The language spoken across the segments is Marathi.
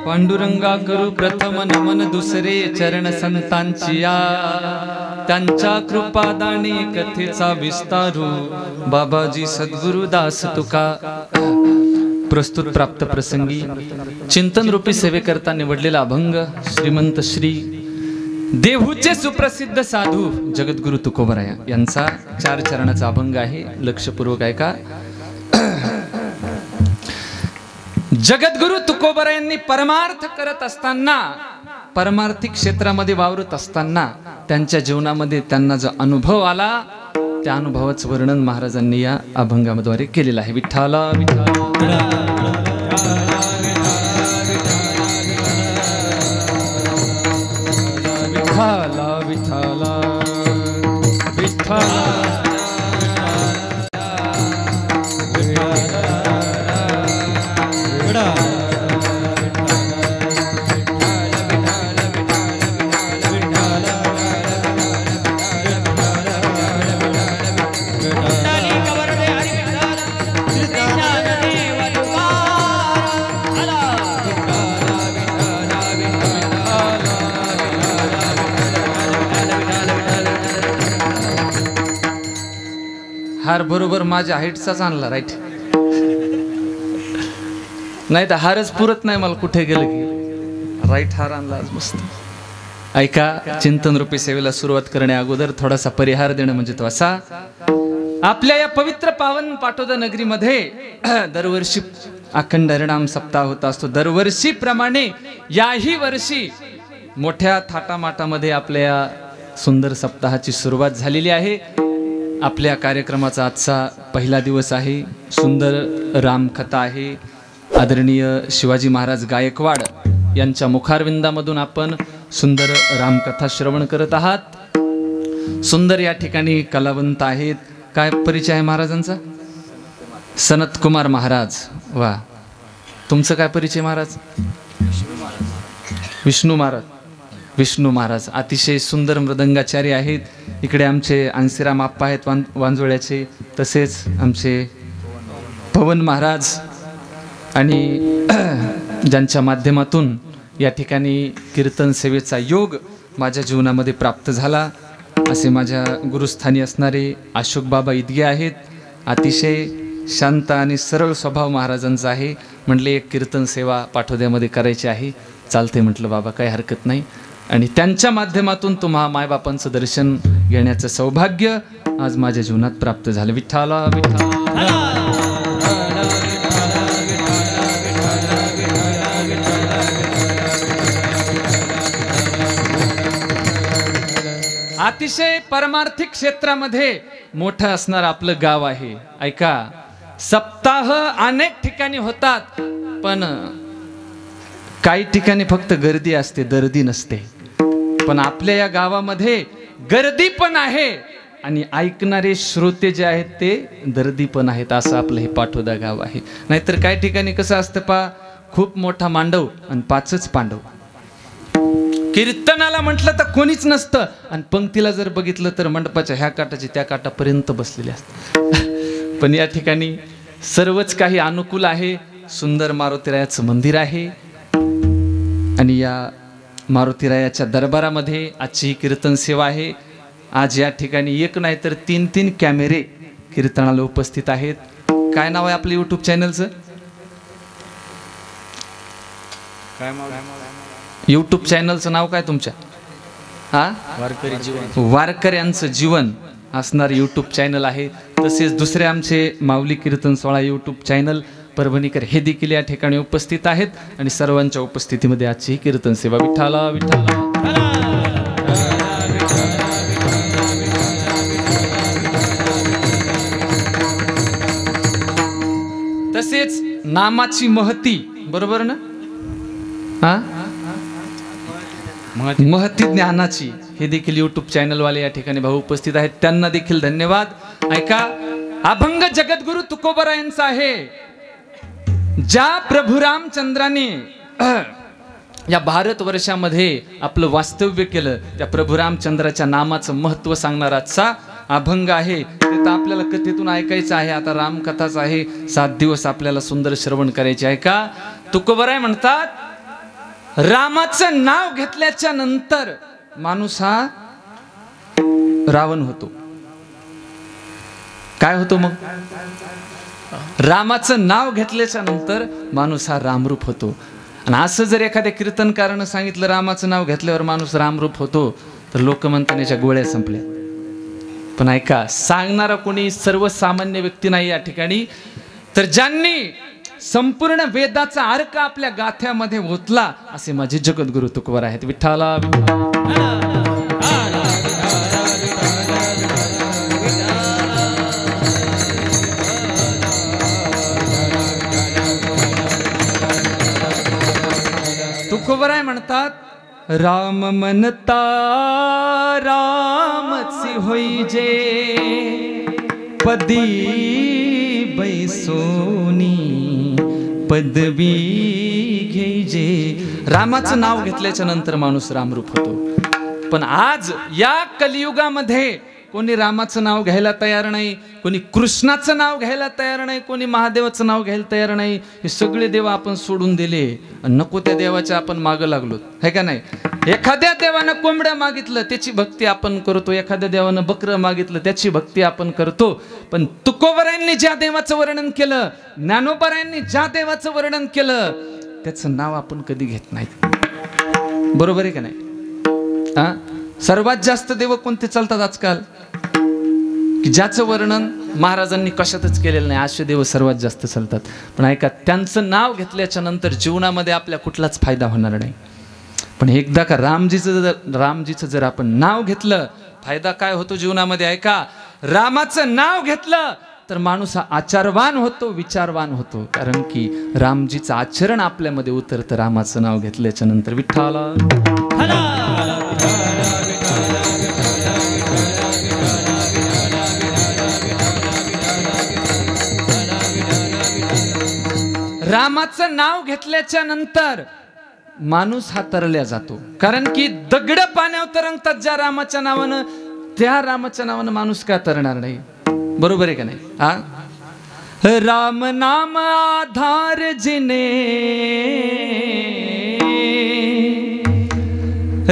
पांडुरंगा करू प्रथम नमन दुसरे चरण संतांची या त्यांच्या कृपादानी कथेचा विस्तारू बाबाजी सद्गुरु दास तुका। प्रस्तुत प्राप्त प्रसंगी चिंतन रूपी सेवेकरता निवडलेला अभंग श्रीमंत श्री देहूचे सुप्रसिद्ध साधू जगद्गुरु तुकोबराय यांचा 4 चरणाचा अभंग आहे। लक्षपूर्वक ऐका। जगद्गुरु तुकोबरायांनी परमार्थ करत असताना, परमार्थिक क्षेत्रामध्ये वावरत असताना त्यांच्या जीवनामध्ये त्यांना जो अनुभव आला त्या अनुभवाचं वर्णन महाराजांनी या अभंगाद्वारे केलेलं आहे। विठ्ठला विठ्ठला विठ्ठला विठ्ठला विठ्ठला हार बरोबर माझ्या हाईटचाच आणला राईट, नाही तर हारच पुरत नाही मला कुठे गेलं की राईट हार आणला आज मस्त। ऐका, चिंतन रूपी सेवेला सुरुवात करण्या अगोदर थोडासा परिहार देणं म्हणजे तो असा, आपल्या या पवित्र पावन पाटोदा नगरीमध्ये दरवर्षी अखंड हरिनाम सप्ताह होत असतो। दरवर्षी प्रमाणे याही वर्षी मोठ्या थाटामाटामध्ये आपल्या सुंदर सप्ताहाची सुरुवात झालेली आहे। आपल्या कार्यक्रमाचा आजचा पहिला दिवस आहे। सुंदर रामकथा आहे। आदरणीय शिवाजी महाराज गायकवाड यांच्या मुखारविंदामधून आपण सुंदर रामकथा श्रवण करत आहात। सुंदर या ठिकाणी कलावंत आहेत। काय परिचय आहे महाराजांचा? सनत कुमार महाराज। वा, तुमचं काय परिचय महाराज? विष्णू महाराज। विष्णू महाराज अतिशय सुंदर मृदंगाचार्य आहेत। इकडे आमचे अंशीराम आप्पा आहेत वांजोळ्याचे, तसेच आमचे पवन महाराज, आणि ज्यांच्या माध्यमातून या ठिकाणी कीर्तन सेवेचा योग माझ्या जीवनामध्ये प्राप्त झाला असे माझ्या गुरुस्थानी असणारे अशोक बाबा इदगे आहेत। अतिशय शांत आणि सरळ स्वभाव महाराजांचा आहे। म्हटले एक कीर्तन सेवा पाठोद्यामध्ये करायची आहे, चालते म्हटलं बाबा, काही हरकत नाही। आणि त्यांच्या माध्यमातून तुम्हा मायबापांचं दर्शन घेण्याचं सौभाग्य आज माझ्या जीवनात प्राप्त झालं। विठ्ठला विठ्ठला। अतिशय परमार्थिक क्षेत्रामध्ये मोठं असणार आपलं गाव आहे। ऐका, सप्ताह अनेक ठिकाणी होतात, पण काही ठिकाणी फक्त गर्दी असते, दर्दी नसते। पण आपल्या या गावामध्ये गर्दी पण आहे आणि ऐकणारे श्रोते जे आहेत ते दर्दी पण आहेत। असं आपलं हे पाटोदा गाव आहे। नाहीतर काही ठिकाणी कसं असतं पा, खूप मोठा मांडव आणि 5च पांडव। कीर्तनाला म्हटलं तर कोणीच नसतं आणि पंक्तीला जर बघितलं तर मंडपाच्या ह्या काटाची त्या काटापर्यंत बसलेले असतात। पण या ठिकाणी सर्वच काही अनुकूल आहे। सुंदर मारुतीरायाचं मंदिर आहे आणि या मारुतीरायाच्या दरबारामध्ये आजची कीर्तन सेवा आहे। आज या ठिकाणी एक नाही तर 3 कॅमेरे कीर्तनाला उपस्थित आहेत। काय नाव आहे आपलं यूट्यूब चॅनलचं? काय यूट्यूब चॅनलचं नाव काय तुमच्या? वारकरी जीवन, वारकऱ्यांचं जीवन असणार यूट्यूब चॅनल आहे। तसेच दुसरे आमचे माऊली कीर्तन सोहळा यूट्यूब चॅनल परभणीकर हे देखील या ठिकाणी उपस्थित आहेत आणि सर्वांच्या उपस्थितीमध्ये आजची कीर्तन सेवा। विठ्ठला विठ्ठला। तसेच नामाची महती, बरोबर ना? महती ज्ञानाची हे देखील यूट्यूब चॅनल वाले या ठिकाणी भाऊ उपस्थित आहेत, त्यांना देखील धन्यवाद। ऐका, अभंग जगद्गुरु तुकोबरायांचा आहे। ज्या प्रभू रामचंद्राने या भारतवर्षामध्ये आपलं वास्तव्य केलं त्या प्रभू रामचंद्राच्या नामाचं महत्त्व सांगणाराचा अभंग आहे। ते तर आपल्याला कथेतून ऐकायचं आहे। आता रामकथाच आहे, 7 दिवस आपल्याला सुंदर श्रवण करायचे आहे। का तुकोबराय म्हणतात, रामाचं नाव घेतल्याच्या नंतर माणूस हा रावण होतो. काय होतो मग? रामाचं नाव घेतल्याच्या नंतर माणूस हा रामरूप होतो. आणि असं जर एखाद्या कीर्तनकारानं सांगितलं रामाचं नाव घेतल्यावर माणूस रामरूप होतो, तर लोक म्हणतात याच्या गोळ्या संपल्या. पण ऐका, सांगणारा कोणी सर्वसामान्य व्यक्ती नाही या ठिकाणी, तर ज्यांनी संपूर्ण वेदाचा अर्थ आपल्या गाथ्यामध्ये ओतला असे माझे जगद्गुरु तुकोबर आहेत. विठ्ठला तुकोबराय म्हणतात, राम म्हणता रामची होईजे, पदी बैसोनी पदवी घेजे. रामाचं नाव घेतल्याच्या नंतर माणूस रामरूप होतो. पण आज या कलियुगामध्ये कोणी रामाचं नाव घ्यायला तयार नाही, कोणी कृष्णाचं नाव घ्यायला तयार नाही, कोणी महादेवाचं नाव घ्यायला तयार नाही. हे सगळे देव आपण सोडून दिले, नको त्या देवाच्या आपण मागं लागलो, है का नाही? एखाद्या देवानं कोंबड्या मागितलं त्याची भक्ती आपण करतो, एखाद्या देवानं बकरं मागितलं त्याची भक्ती आपण करतो. पण तुकोबरायांनी ज्या देवाचं वर्णन केलं, ज्ञानोबरायांनी ज्या देवाचं वर्णन केलं, त्याचं नाव आपण कधी घेत नाही. बरोबर आहे का नाही? सर्वात जास्त देव कोणते चालतात आजकाल, की ज्याचं वर्णन महाराजांनी कशातच केलेलं नाही, असे देव सर्वात जास्त चालतात. पण ऐका, त्यांचं नाव घेतल्याच्या नंतर जीवनामध्ये आपल्या कुठलाच फायदा होणार नाही. पण एकदा का रामजीचं जर आपण नाव घेतलं, फायदा काय होतो जीवनामध्ये? ऐका, रामाचं नाव घेतलं तर माणूस हा आचारवान होतो, विचारवान होतो. कारण की रामजीचं आचरण आपल्यामध्ये उतरतं रामाचं नाव घेतल्याच्या नंतर. विठ्ठला रामाचं नाव घेतल्याच्या नंतर माणूस हा तरल्या जातो. कारण की दगड पाण्यावर तरंगतात ज्या रामाच्या नावानं, त्या रामाच्या नावानं माणूस का तरणार नाही? बरोबर आहे का नाही? राम नाम आधार जिने,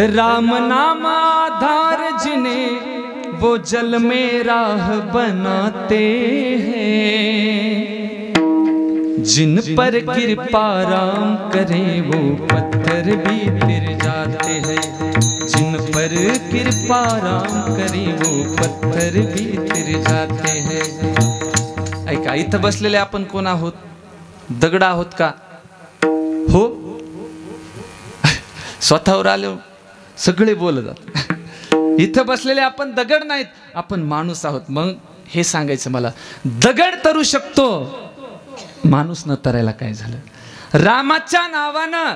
राम नाम आधार जिने, वो जल में राह बनाते हैं. जिन पर कृपा राम करे वो पत्थर भी फिर जाते हैं. जिन पर कृपा राम करे वो पत्थर भी फिर जाते हैं. ऐका, इथं बसलेले आपण कोण आहोत? दगड आहोत का? हो, स्वतःवर आले सगळे बोलतात. इथं बसलेले आपण दगड नाहीत, आपण माणूस आहोत. मग हे सांगायचं मला, दगड तरू शकतो, माणूस न तरायला काय झालं? रामाच्या नावानं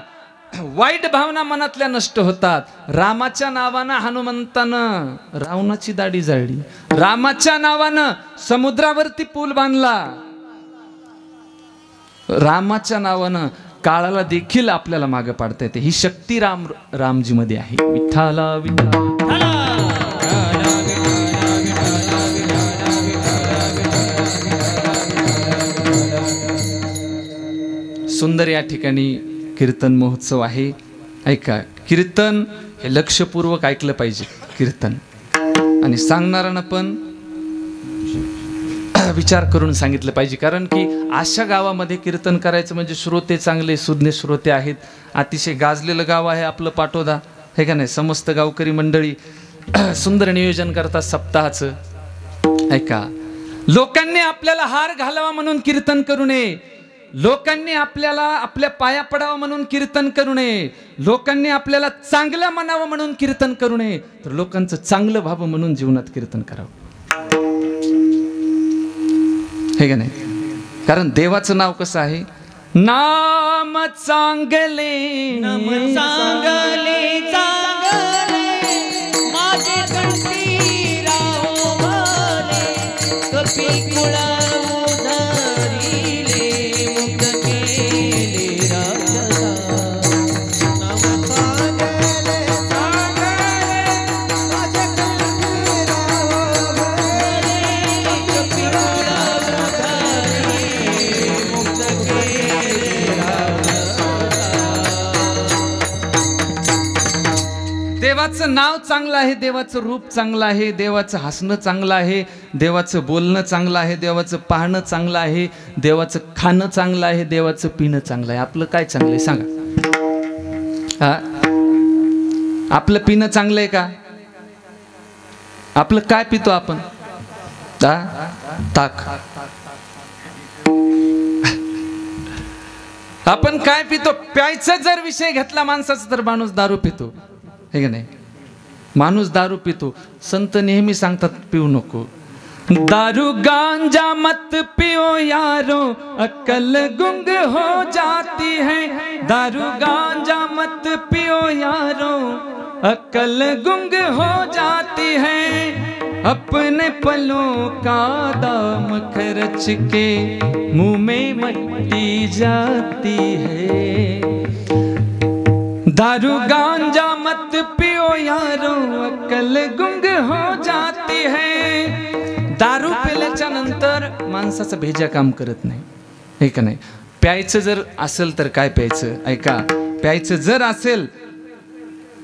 वाईट भावना मनातल्या नष्ट होतात. रामाच्या नावानं हनुमंतानं रावणाची दाढी जाळली, रामाच्या नावानं समुद्रावरती पूल बांधला, रामाच्या नावानं काळाला देखील आपल्याला मागे पाडता येते. ही शक्ती रामजी मध्ये आहे. विठ्ठला विठ्ठला. सुंदर या ठिकाणी कीर्तन महोत्सव आहे. ऐका, कीर्तन हे लक्षपूर्वक ऐकलं पाहिजे कीर्तन, आणि सांगणाऱ्यांना पण विचार करून सांगितलं पाहिजे. कारण की अशा गावामध्ये कीर्तन करायचं म्हणजे श्रोते चांगले सुज्ञ श्रोते आहेत. अतिशय गाजलेलं गाव आहे आपलं पाटोदा, हे का नाही? समस्त गावकरी मंडळी सुंदर नियोजन करतात सप्ताहाचं. ऐका, लोकांनी आपल्याला हार घालावा म्हणून कीर्तन करू नये, लोकांनी आपल्याला आपल्या पाया पडावं म्हणून कीर्तन करू नये, लोकांनी आपल्याला चांगलं म्हणावं म्हणून कीर्तन करू नये, तर लोकांचं चांगलं व्हावं म्हणून जीवनात कीर्तन करावं, हे का नाही? कारण देवाचं नाव कसं आहे? नाम चांगले, नाम चांगले चांगले माझे कंठी राहो भले, कपी कुळा देवाचं नाव चांगलं आहे, देवाचं रूप चांगलं आहे, देवाचं हसणं चांगलं आहे, देवाचं बोलणं चांगलं आहे, देवाचं पाहणं चांगलं आहे, देवाचं खाणं चांगलं आहे, देवाचं पिणं चांगलं आहे. आपलं काय चांगलं आहे सांगा? आपलं पिणं चांगलं आहे का? आपलं काय पितो आपण? ताक. आपण काय पितो? प्यायचा जर विषय घेतला माणसाचा तर माणूस दारू पितो, हे का नाही? माणूस दारू पितो. संत नेहमी सांगतात पिऊ नको. दारू गांजा मत पियो यारो, अक्ल गुंग हो जाती है. दारू गांजा मत पियो यारो, अक्ल गुंग हो जाती है. अपने पलों का दाम खर्च के मुंह में मट्टी जाती है. दारू गांजा मत पियो यारो, अक्ल गुंग हो जाती है. दारू पिल्याच्या नंतर माणसाचं भेजा काम करत नाही, हे का नाही? प्यायचं जर असेल तर काय प्यायचं? ऐका, प्यायचं जर असेल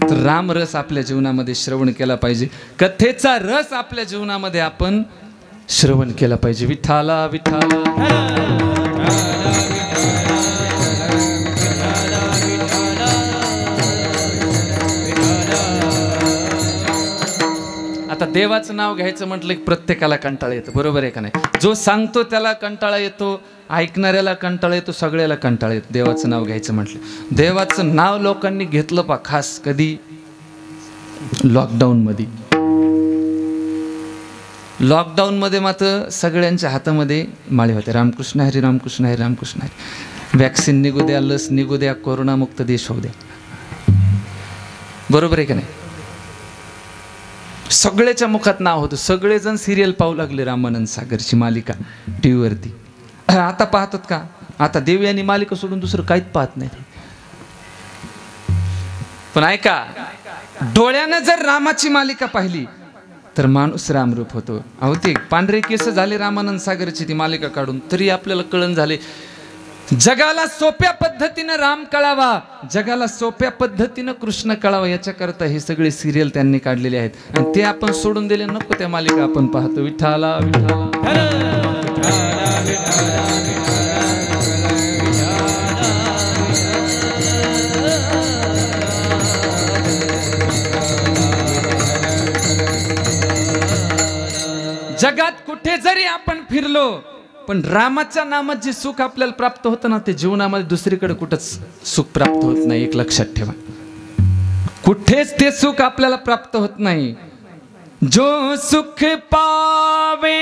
तर रामरस आपल्या जीवनामध्ये श्रवण केला पाहिजे. कथेचा रस आपल्या जीवनामध्ये आपण श्रवण केला पाहिजे. विठाला विठाला. आता देवाचं नाव घ्यायचं म्हटलं की प्रत्येकाला कंटाळा येतो, बरोबर आहे का नाही? जो सांगतो त्याला कंटाळा येतो, ऐकणाऱ्याला कंटाळा येतो, सगळ्याला कंटाळा येतो देवाचं नाव घ्यायचं म्हटलं. देवाचं नाव लोकांनी घेतलं पा खास कधी? लॉकडाऊन मध्ये. लॉकडाऊन मध्ये मात्र सगळ्यांच्या हातामध्ये माळे होते. रामकृष्ण हरी, रामकृष्ण हरी, रामकृष्ण हरी. वॅक्सिन निघू द्या, लस निघू द्या, कोरोनामुक्त देश होऊ द्या, बरोबर आहे का नाही? सगळ्याच्या मुखात नाव होतं. सगळेजण सिरियल पाहू लागले रामानंद सागरची मालिका टीव्हीवरती. आता पाहतात का? आता देवी आणि मालिका सोडून दुसरं काहीच पाहत नाही. पण ऐका, डोळ्यानं जर रामाची मालिका पाहिली तर माणूस रामरूप होतो. अहो ते पांढरे केस झाले रामानंद सागरची ती मालिका काढून, तरी आपल्याला कळण झाले जगाला सोप्या पद्धतीनं राम कळावा, जगाला सोप्या पद्धतीनं कृष्ण कळावा, याच्याकरता हे सगळे सिरियल त्यांनी काढलेले आहेत. आणि ते आपण सोडून दिले नको, त्या मालिका आपण पाहतो. विठाला विठाला. जगात कुठे जरी आपण फिरलो पण रामाच्या नामात जे सुख आपल्याला प्राप्त होतं ना, ते जीवनामध्ये दुसरीकडे कुठंच सुख प्राप्त होत नाही. एक लक्षात ठेवा, कुठेच ते सुख आपल्याला प्राप्त होत नाही. जो सुख पावे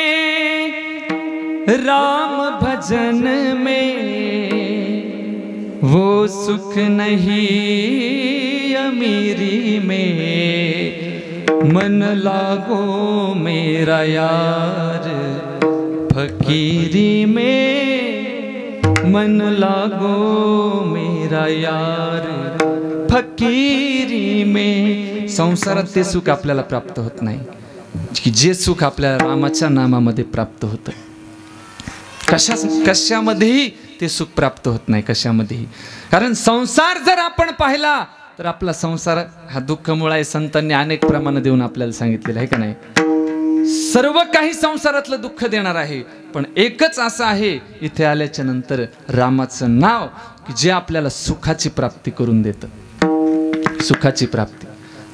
राम भजन में, वो सुख नहीं अमीरी में. मन लागो मेरा यार फकीरी में, मन लागो मेरा यार फकीरी में. संसारात ते सुख आपल्याला प्राप्त होत नाही की जे सुख आपल्याला रामाच्या नामामध्ये प्राप्त होतं. कशामध्येही ते सुख प्राप्त होत नाही, कशामध्येही. कारण संसार जर आपण पाहिला तर आपला संसार हा दुःखमूळ आहे. संतांनी अनेक प्रमाण देऊन आपल्याला सांगितलेलं आहे का नाही? सर्व काही संसारातलं दुःख देणार आहे, पण एकच असं आहे इथे आल्याच्या नंतर रामाचं नाव की जे आपल्याला सुखाची प्राप्ती करून देतं, सुखाची प्राप्ती.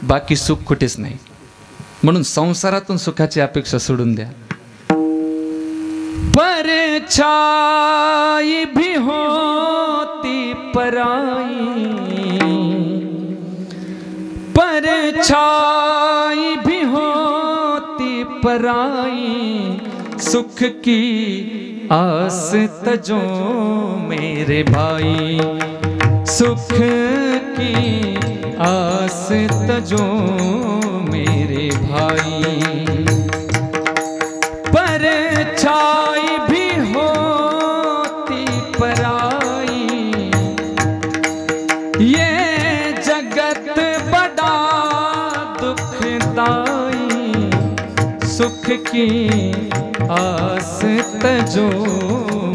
बाकी सुख कुठेच नाही. म्हणून संसारातून सुखाची अपेक्षा सोडून द्या. परछाई भी होती पराई, परछाई भी होती पराई, सुख की आस तजो मेरे भाई, सुख की आस तजो मेरे भाई. परछाई भी होती पराई, ये जगत बड़ा दुखदाई, सुख की आस तजो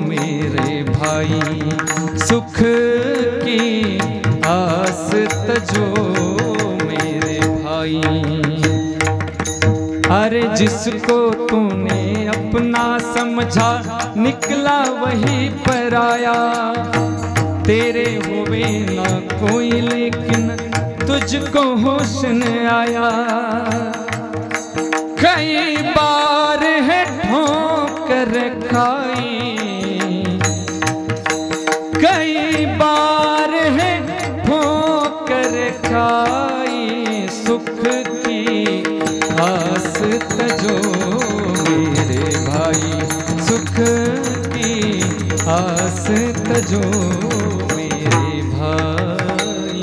मेरे भाई, सुख की आस तजो मेरे भाई. भाई। अरे जिसको तूने अपना समझा निकला वही पराया, तेरे हुए ना कोई लेकिन तुझको होश न आया। कई बार है ठोकर खाई, कई बार है ठोकर खाई, सुख की आस तजो मेरे भाई, सुख की आस तजो मेरे भाई।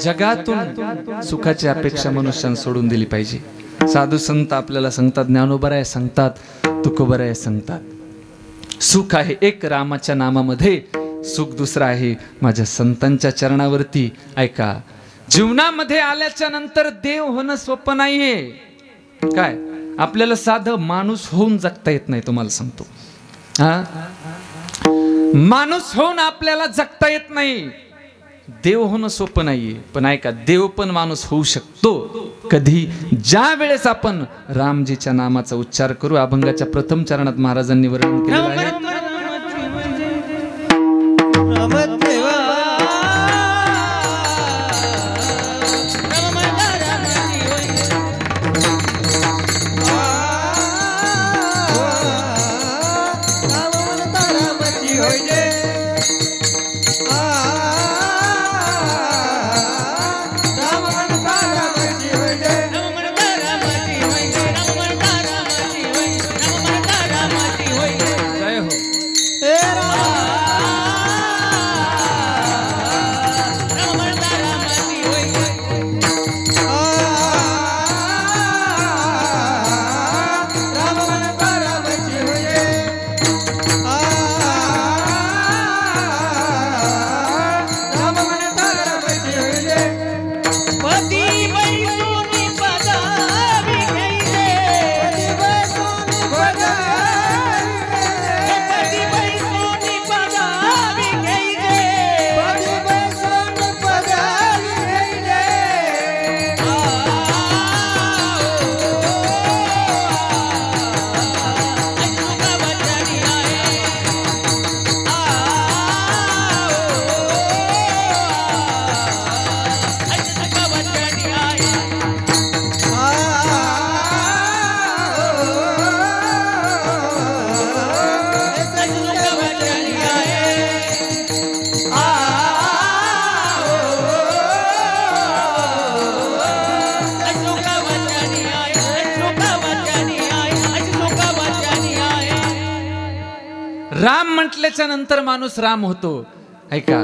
जगातून सुखाची अपेक्षा मनुष्यानं सोडून दिली पाहिजे। साधू संत आपल्याला सांगतात, ज्ञानोबराय सांगतात, तुकोबराय सांगतात, सुख आहे एक रामाच्या नामामध्ये, सुख दुसरं आहे माझ्या संतांच्या चरणावरती। ऐका, जीवनामध्ये आल्याच्या नंतर देव होणं सोपं नाहीये। काय आपल्याला साधं माणूस होऊन जगता येत नाही, तुम्हाला सांगतो। माणूस होऊन आपल्याला जगता येत नाही, देव होणं सोपं नाहीये। पण ऐका, देव पण माणूस होऊ शकतो कधी, ज्या वेळेस आपण रामजीच्या नामाचा उच्चार करू। अभंगाच्या प्रथम चरणात महाराजांनी वर्णन केलेलं आहे, राम म्हटल्याच्या नंतर माणूस राम होतो। ऐका,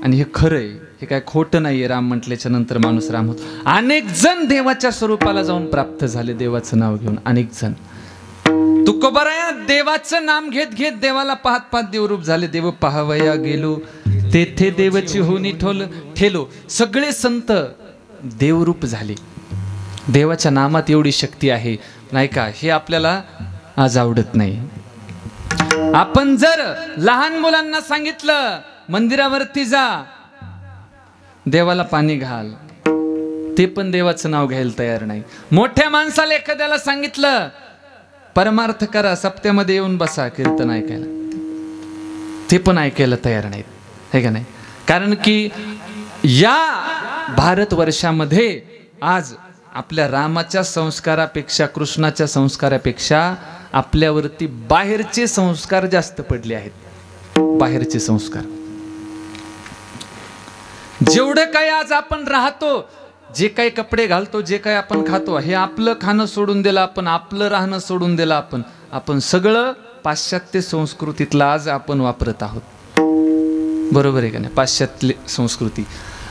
आणि हे खरंय, हे काय खोटं नाहीये। राम म्हटल्याच्या नंतर माणूस राम होतो। अनेक जण देवाच्या स्वरूपाला जाऊन प्राप्त झाले, देवाचं नाव घेऊन। अनेक जण तुकोबराया देवाचं नाम घेत घेत देवाला पाहत पाहत देवरूप झाले। देव पाहावया गेलो तेथे देवची होनी ठेलो। सगळे संत देवरूप झाले। देवाच्या नामात एवढी शक्ती आहे, नाही का? हे आपल्याला आज आवडत नाही। आपण जर लहान मुलांना सांगितलं मंदिरावरती जा, देवाला पाणी घाल, ते पण देवाचं नाव घ्यायला तयार नाही। मोठ्या माणसाला एखाद्याला सांगितलं परमार्थ करा, सप्त्यामध्ये येऊन बसा कीर्तन ऐकायला, ते पण ऐकायला तयार नाहीत, है का नाही? कारण की या भारतवर्षामध्ये आज आपल्या रामाच्या संस्कारापेक्षा, कृष्णाच्या संस्कारापेक्षा आपल्यावरती बाहेरचे संस्कार जास्त पडले आहेत। बाहेरचे संस्कार, जेवढं काही आज आपण राहतो, जे काही कपडे घालतो, जे काही आपण खातो, हे आपलं खाणं सोडून दिलं आपण, आपलं राहणं सोडून दिलं आपण सगळं पाश्चात्य संस्कृतीतला आज आपण वापरत आहोत। बरोबर आहे का नाही? पाश्चात्य संस्कृती।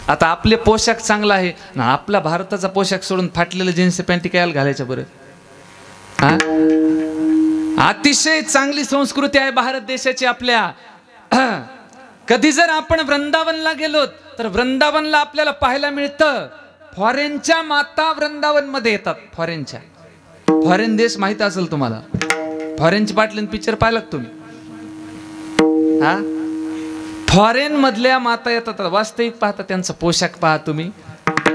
आता आपले पोशाख चांगला आहे ना, आपला भारताचा पोशाख सोडून फाटलेलं जीन्स पॅन्ट काय घालायचं बरं? हा, अतिशय चांगली संस्कृती आहे भारत देशाची आपल्या। कधी जर आपण वृंदावनला गेलो तर वृंदावनला आपल्याला पाहायला मिळतं, फॉरेनच्या माता वृंदावन मध्ये येतात। फॉरेन देश माहित असेल तुम्हाला, फॉरेनची बाटलीन पिक्चर पाहिला तुम्ही? हा, फॉरेन मधल्या माता येतात, वास्तविक पाहता त्यांचा पोशाख पहा तुम्ही,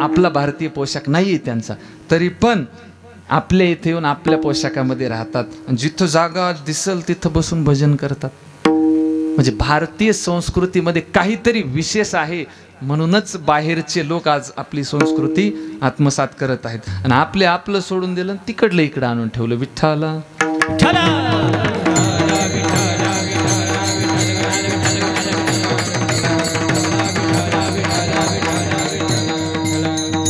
आपला भारतीय पोशाख नाहीये त्यांचा, तरी पण आपल्या इथे येऊन आपल्या पोशाखामध्ये राहतात, जिथं जागा दिसल तिथं बसून भजन करतात. म्हणजे भारतीय संस्कृतीमध्ये काहीतरी विशेष आहे, म्हणूनच बाहेरचे लोक आज आपली संस्कृती आत्मसात करत आहेत. आणि आपलं सोडून दिलं, तिकडलं इकडं आणून ठेवलं. विठ्ठला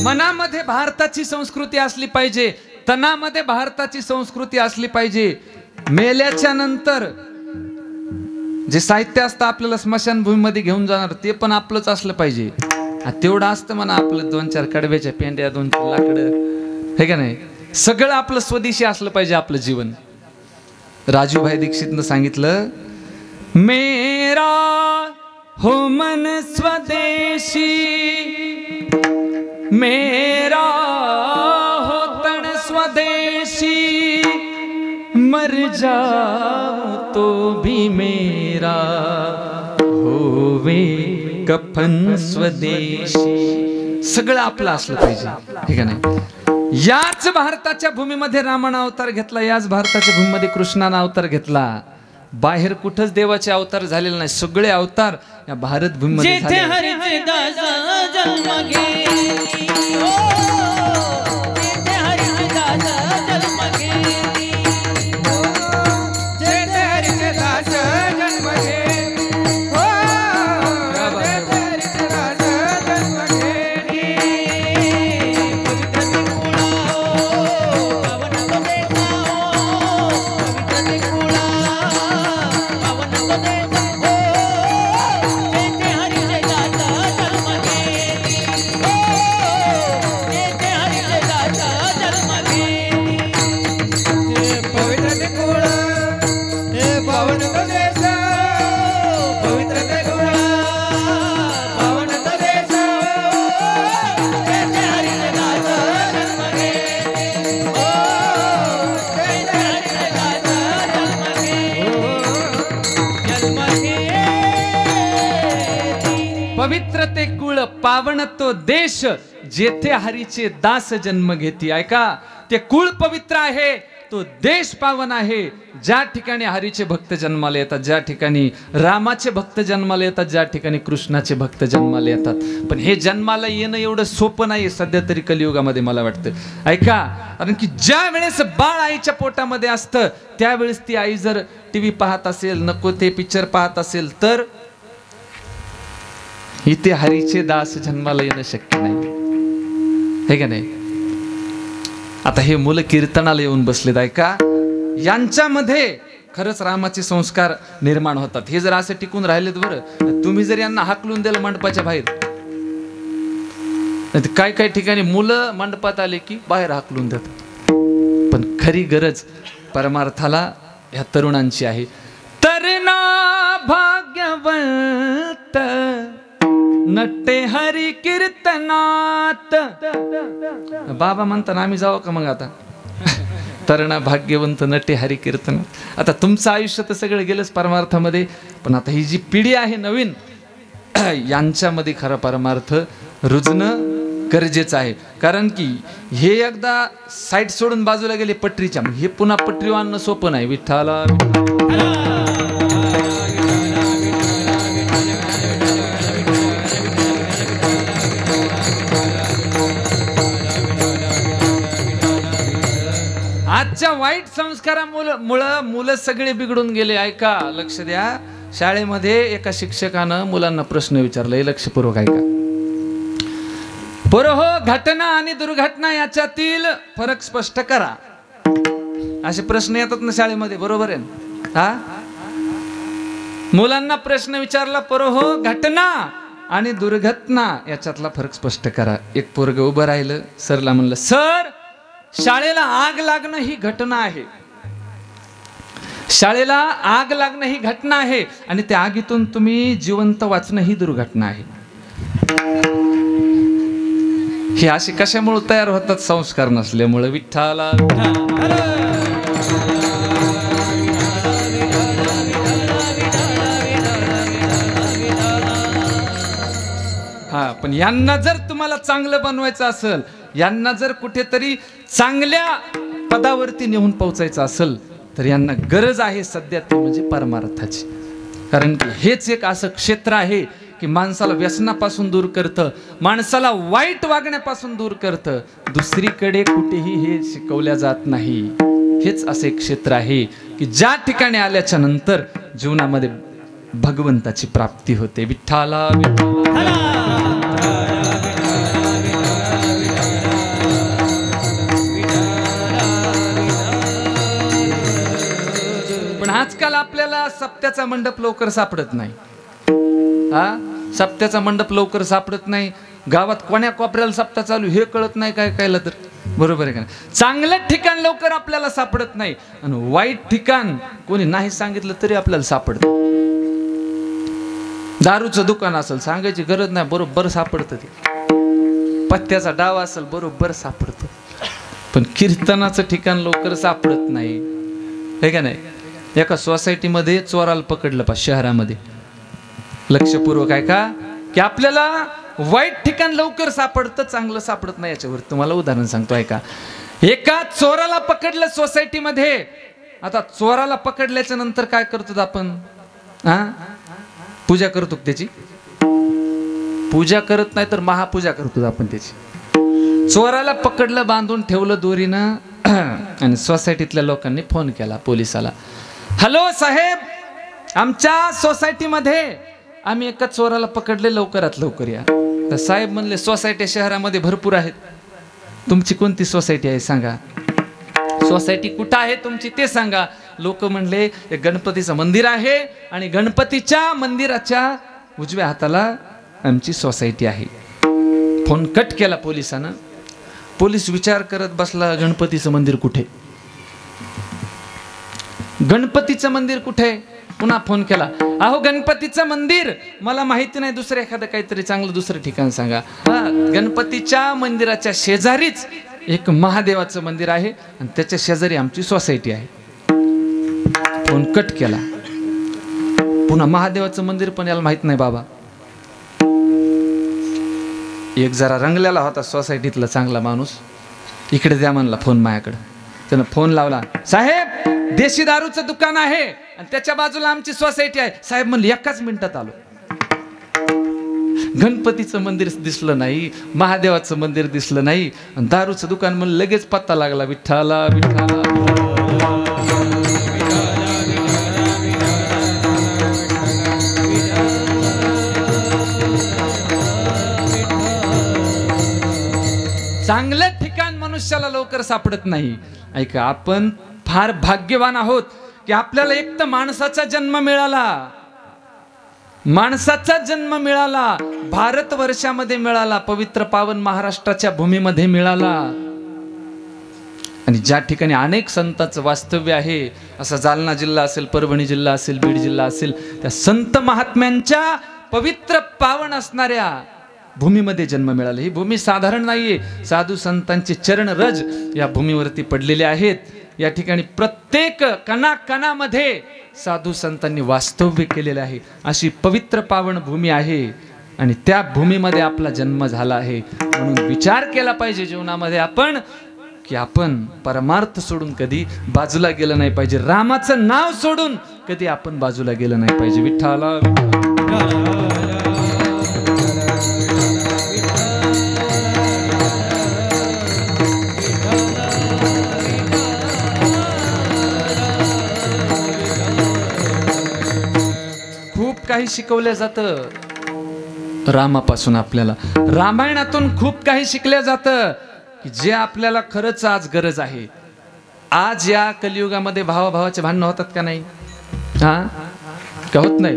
मनामध्ये भारताची संस्कृती असली पाहिजे, तनामध्ये भारताची संस्कृती असली पाहिजे. मेल्याच्या नंतर जे साहित्य असतं आपल्याला स्मशानभूमीमध्ये घेऊन जाणार, ते पण आपलंच असलं पाहिजे. तेवढं असतं म्हणा आपलं, 2-4 कडव्याच्या पेंड्या, 2-4 लाकडं, हे का नाही, सगळं आपलं स्वदेशी असलं पाहिजे आपलं जीवन. राजूभाई दीक्षितनं सांगितलं, मेरा हो मन स्वदेशी, मेरा हो तन स्वदेशी, मर जाऊं तो भी मेरा होवे कफन स्वदेशी. सगळं आपलं असलं पाहिजे, ठीक आहे नाही. याच भारताच्या भूमीमध्ये रामानं अवतार घेतला, याच भारताच्या भूमीमध्ये कृष्णानं अवतार घेतला. बाहेर कुठंच देवाचे अवतार झालेले नाही, सगळे अवतार या भारत भूमीमध्ये झाले. पवित्र ते कुळ पावन तो देश, जेथे हरीचे दास जन्म घेती. ऐका, ते कुळ पवित्र आहे, तो देश पावन आहे, ज्या ठिकाणी हरीचे भक्त जन्माला येतात, ज्या ठिकाणी रामाचे भक्त जन्माला येतात, ज्या ठिकाणी कृष्णाचे भक्त जन्माला येतात. पण हे जन्माला येणं एवढं सोपं नाही सध्या तरी कलियुगामध्ये, मला वाटतं. ऐका, कारण की ज्या वेळेस बाळ आईच्या पोटामध्ये असतं, त्यावेळेस ती आई जर टीव्ही पाहत असेल, नको ते पिक्चर पाहत असेल, तर इथे हरीचे दास जन्माला येणं शक्य नाही, हे का नाही. आता हे मुलं कीर्तनाला येऊन बसलेत, ऐका, यांच्यामध्ये खरंच रामाचे संस्कार निर्माण होतात. हे जर असे टिकून राहिलेत, बरं, तुम्ही जर यांना हाकलून दिलं मंडपाच्या बाहेर, काही काही ठिकाणी मुलं मंडपात आले की बाहेर हाकलून देतात. पण खरी गरज परमार्थाला ह्या तरुणांची आहे. तरणा भाग्यवंत नटे हरी कीर्तनात. बाबा म्हणतात आम्ही जाऊ का मग आता? तरणा भाग्यवंत नटे हरी कीर्तनात. आता तुमचं आयुष्य तर सगळं गेलंच परमार्थामध्ये, पण आता ही जी पिढी आहे नवीन, यांच्यामध्ये खरा परमार्थ रुजणं गरजेचं आहे. कारण की हे एकदा साईड सोडून बाजूला गेले पटरीच्या, हे पुन्हा पटरी आणणं सोपं नाही. विठ्ठला आजच्या वाईट संस्कारामुळे मुलं सगळे बिघडून गेले. ऐका, लक्ष द्या. शाळेमध्ये एका शिक्षकानं मुलांना प्रश्न विचारला, लक्षपूर्वक ऐका. पोरं हो, घटना आणि दुर्घटना याच्यातील फरक स्पष्ट करा. असे प्रश्न येतात ना शाळेमध्ये, बरोबर आहे ना? हा, मुलांना प्रश्न विचारला, पोरं हो, घटना आणि दुर्घटना याच्यातला फरक स्पष्ट करा. एक पोरग उभं राहिलं, सरला म्हणलं, सर, शाळेला आग लागणं ही घटना आहे. शाळेला आग लागणं ही घटना आहे, आणि त्या आगीतून तुम्ही जिवंत वाचणं ही दुर्घटना आहे. हे असे कशामुळे तयार होतात? संस्कार नसल्यामुळे. विठ्ठला हा, पण यांना जर तुम्हाला चांगलं बनवायचं असेल, यांना जर कुठेतरी चांगल्या पदावरती नेऊन पोहोचायचं असेल, तर यांना गरज आहे सध्या ती म्हणजे परमार्थाची. कारण की हेच एक असं क्षेत्र आहे की माणसाला व्यसनापासून दूर करतं, माणसाला वाईट वागण्यापासून दूर करतं. दुसरीकडे कुठेही हे शिकवल्या जात नाही. हेच असे क्षेत्र आहे की ज्या ठिकाणी आल्याच्या नंतर जीवनामध्ये भगवंताची प्राप्ती होते. विठ्ठला पण आजकाल आपल्याला सप्त्याचा मंडप लवकर सापडत नाही. हा, सप्त्याचा मंडप लवकर सापडत नाही. गावात कोण्या कोपऱ्याला सप्ताह चालू हे कळत नाही काय कायला तर. बरोबर आहे का नाही? चांगलं ठिकाण लवकर आपल्याला सापडत नाही आणि वाईट ठिकाण कोणी नाही सांगितलं तरी आपल्याला सापडतं. दारूचं दुकान असेल सांगायची गरज नाही, बरोबर सापडतं. ते पत्त्याचा डाव असेल बरोबर सापडतं. पण कीर्तनाचं ठिकाण लवकर सापडत नाही, हे का नाही? एका सोसायटीमध्ये चोराला पकडलं पा शहरामध्ये, लक्षपूर्वक आहे का, की आपल्याला वाईट ठिकाण लवकर सापडतं, चांगलं सापडत नाही. याच्यावर तुम्हाला उदाहरण सांगतो ऐका. एका चोराला पकडलं सोसायटीमध्ये. आता चोराला पकडल्याच्या नंतर काय करतो आपण? हा, पूजा करतो. त्याची पूजा करत नाही तर महापूजा करतो आपण त्याची. चोराला पकडलं, बांधून ठेवलं दोरीनं आणि सोसायटीतल्या लोकांनी फोन केला पोलिसाला. हॅलो साहेब, आमच्या सोसायटीमध्ये आम्ही एका चोराला पकडले, लवकरात लवकर या. तर साहेब म्हणले सोसायटी शहरामध्ये भरपूर आहेत, तुमची कोणती सोसायटी आहे सांगा. सोसायटी कुठं आहे तुमची ते सांगा. लोक म्हणले एक गणपतीचं मंदिर आहे आणि गणपतीच्या मंदिराच्या उजव्या हाताला आमची सोसायटी आहे. फोन कट केला पोलिसानं. पोलीस विचार करत बसला, गणपतीचं मंदिर कुठे, गणपतीचं मंदिर कुठे. पुन्हा फोन केला, अहो गणपतीचं मंदिर मला माहिती नाही, दुसरं एखादं काहीतरी चांगलं दुसरं ठिकाण सांगा. हा, गणपतीच्या मंदिराच्या शेजारीच एक महादेवाचं मंदिर आहे आणि त्याच्या शेजारी आमची सोसायटी आहे. फोन कट केला. पुन्हा महादेवाचं मंदिर पण याला माहित नाही बाबा. एक जरा रंगलेला होता सोसायटीतला चांगला माणूस, इकडे द्या म्हणला फोन माझ्याकडे. त्यानं फोन लावला, साहेब देशी दारूचं दुकान आहे आणि त्याच्या बाजूला आमची सोसायटी आहे. साहेब म्हणले एकाच मिनिटात आलो. गणपतीचं मंदिर दिसलं नाही, महादेवाचं मंदिर दिसलं नाही आणि दारूचं दुकान म्हणलं लगेच पत्ता लागला. विठ्ठला विठ्ठला. चांगलं ठिकाण मनुष्याला लवकर सापडत नाही. ऐका, आपण फार भाग्यवान आहोत की आपल्याला एक तर माणसाचा जन्म मिळाला, माणसाचा जन्म मिळाला, भारतवर्षामध्ये मिळाला, पवित्र पावन महाराष्ट्राच्या भूमीमध्ये मिळाला. आणि ज्या ठिकाणी अनेक संतांचं वास्तव्य आहे, असा जालना जिल्हा असेल, परभणी जिल्हा असेल, बीड जिल्हा असेल, त्या संत महात्म्यांच्या पवित्र पावन असणाऱ्या भूमीमध्ये जन्म मिळाला. ही भूमी साधारण नाहीये. साधू संतांचे चरण रज या भूमीवरती पडलेले आहेत. या ठिकाणी प्रत्येक कणाकणामध्ये साधू संतांनी वास्तव्य केलेले आहे. अशी पवित्र पावन भूमी आहे आणि त्या भूमीमध्ये आपला जन्म झाला आहे. म्हणून विचार केला पाहिजे जीवनामध्ये आपण की आपण परमार्थ सोडून कधी बाजूला गेलं नाही पाहिजे. रामाचं नाव सोडून कधी आपण बाजूला गेलं नाही पाहिजे. विठ्ठला. काही शिकवलं जातं रामापासून. आपल्याला रामायणातून खूप काही शिकलं जातं की जे आपल्याला खरंच आज गरज आहे. आज या कलियुगामध्ये भावाभावाचे भांडणं होतात का नाही? हा, का होत नाही?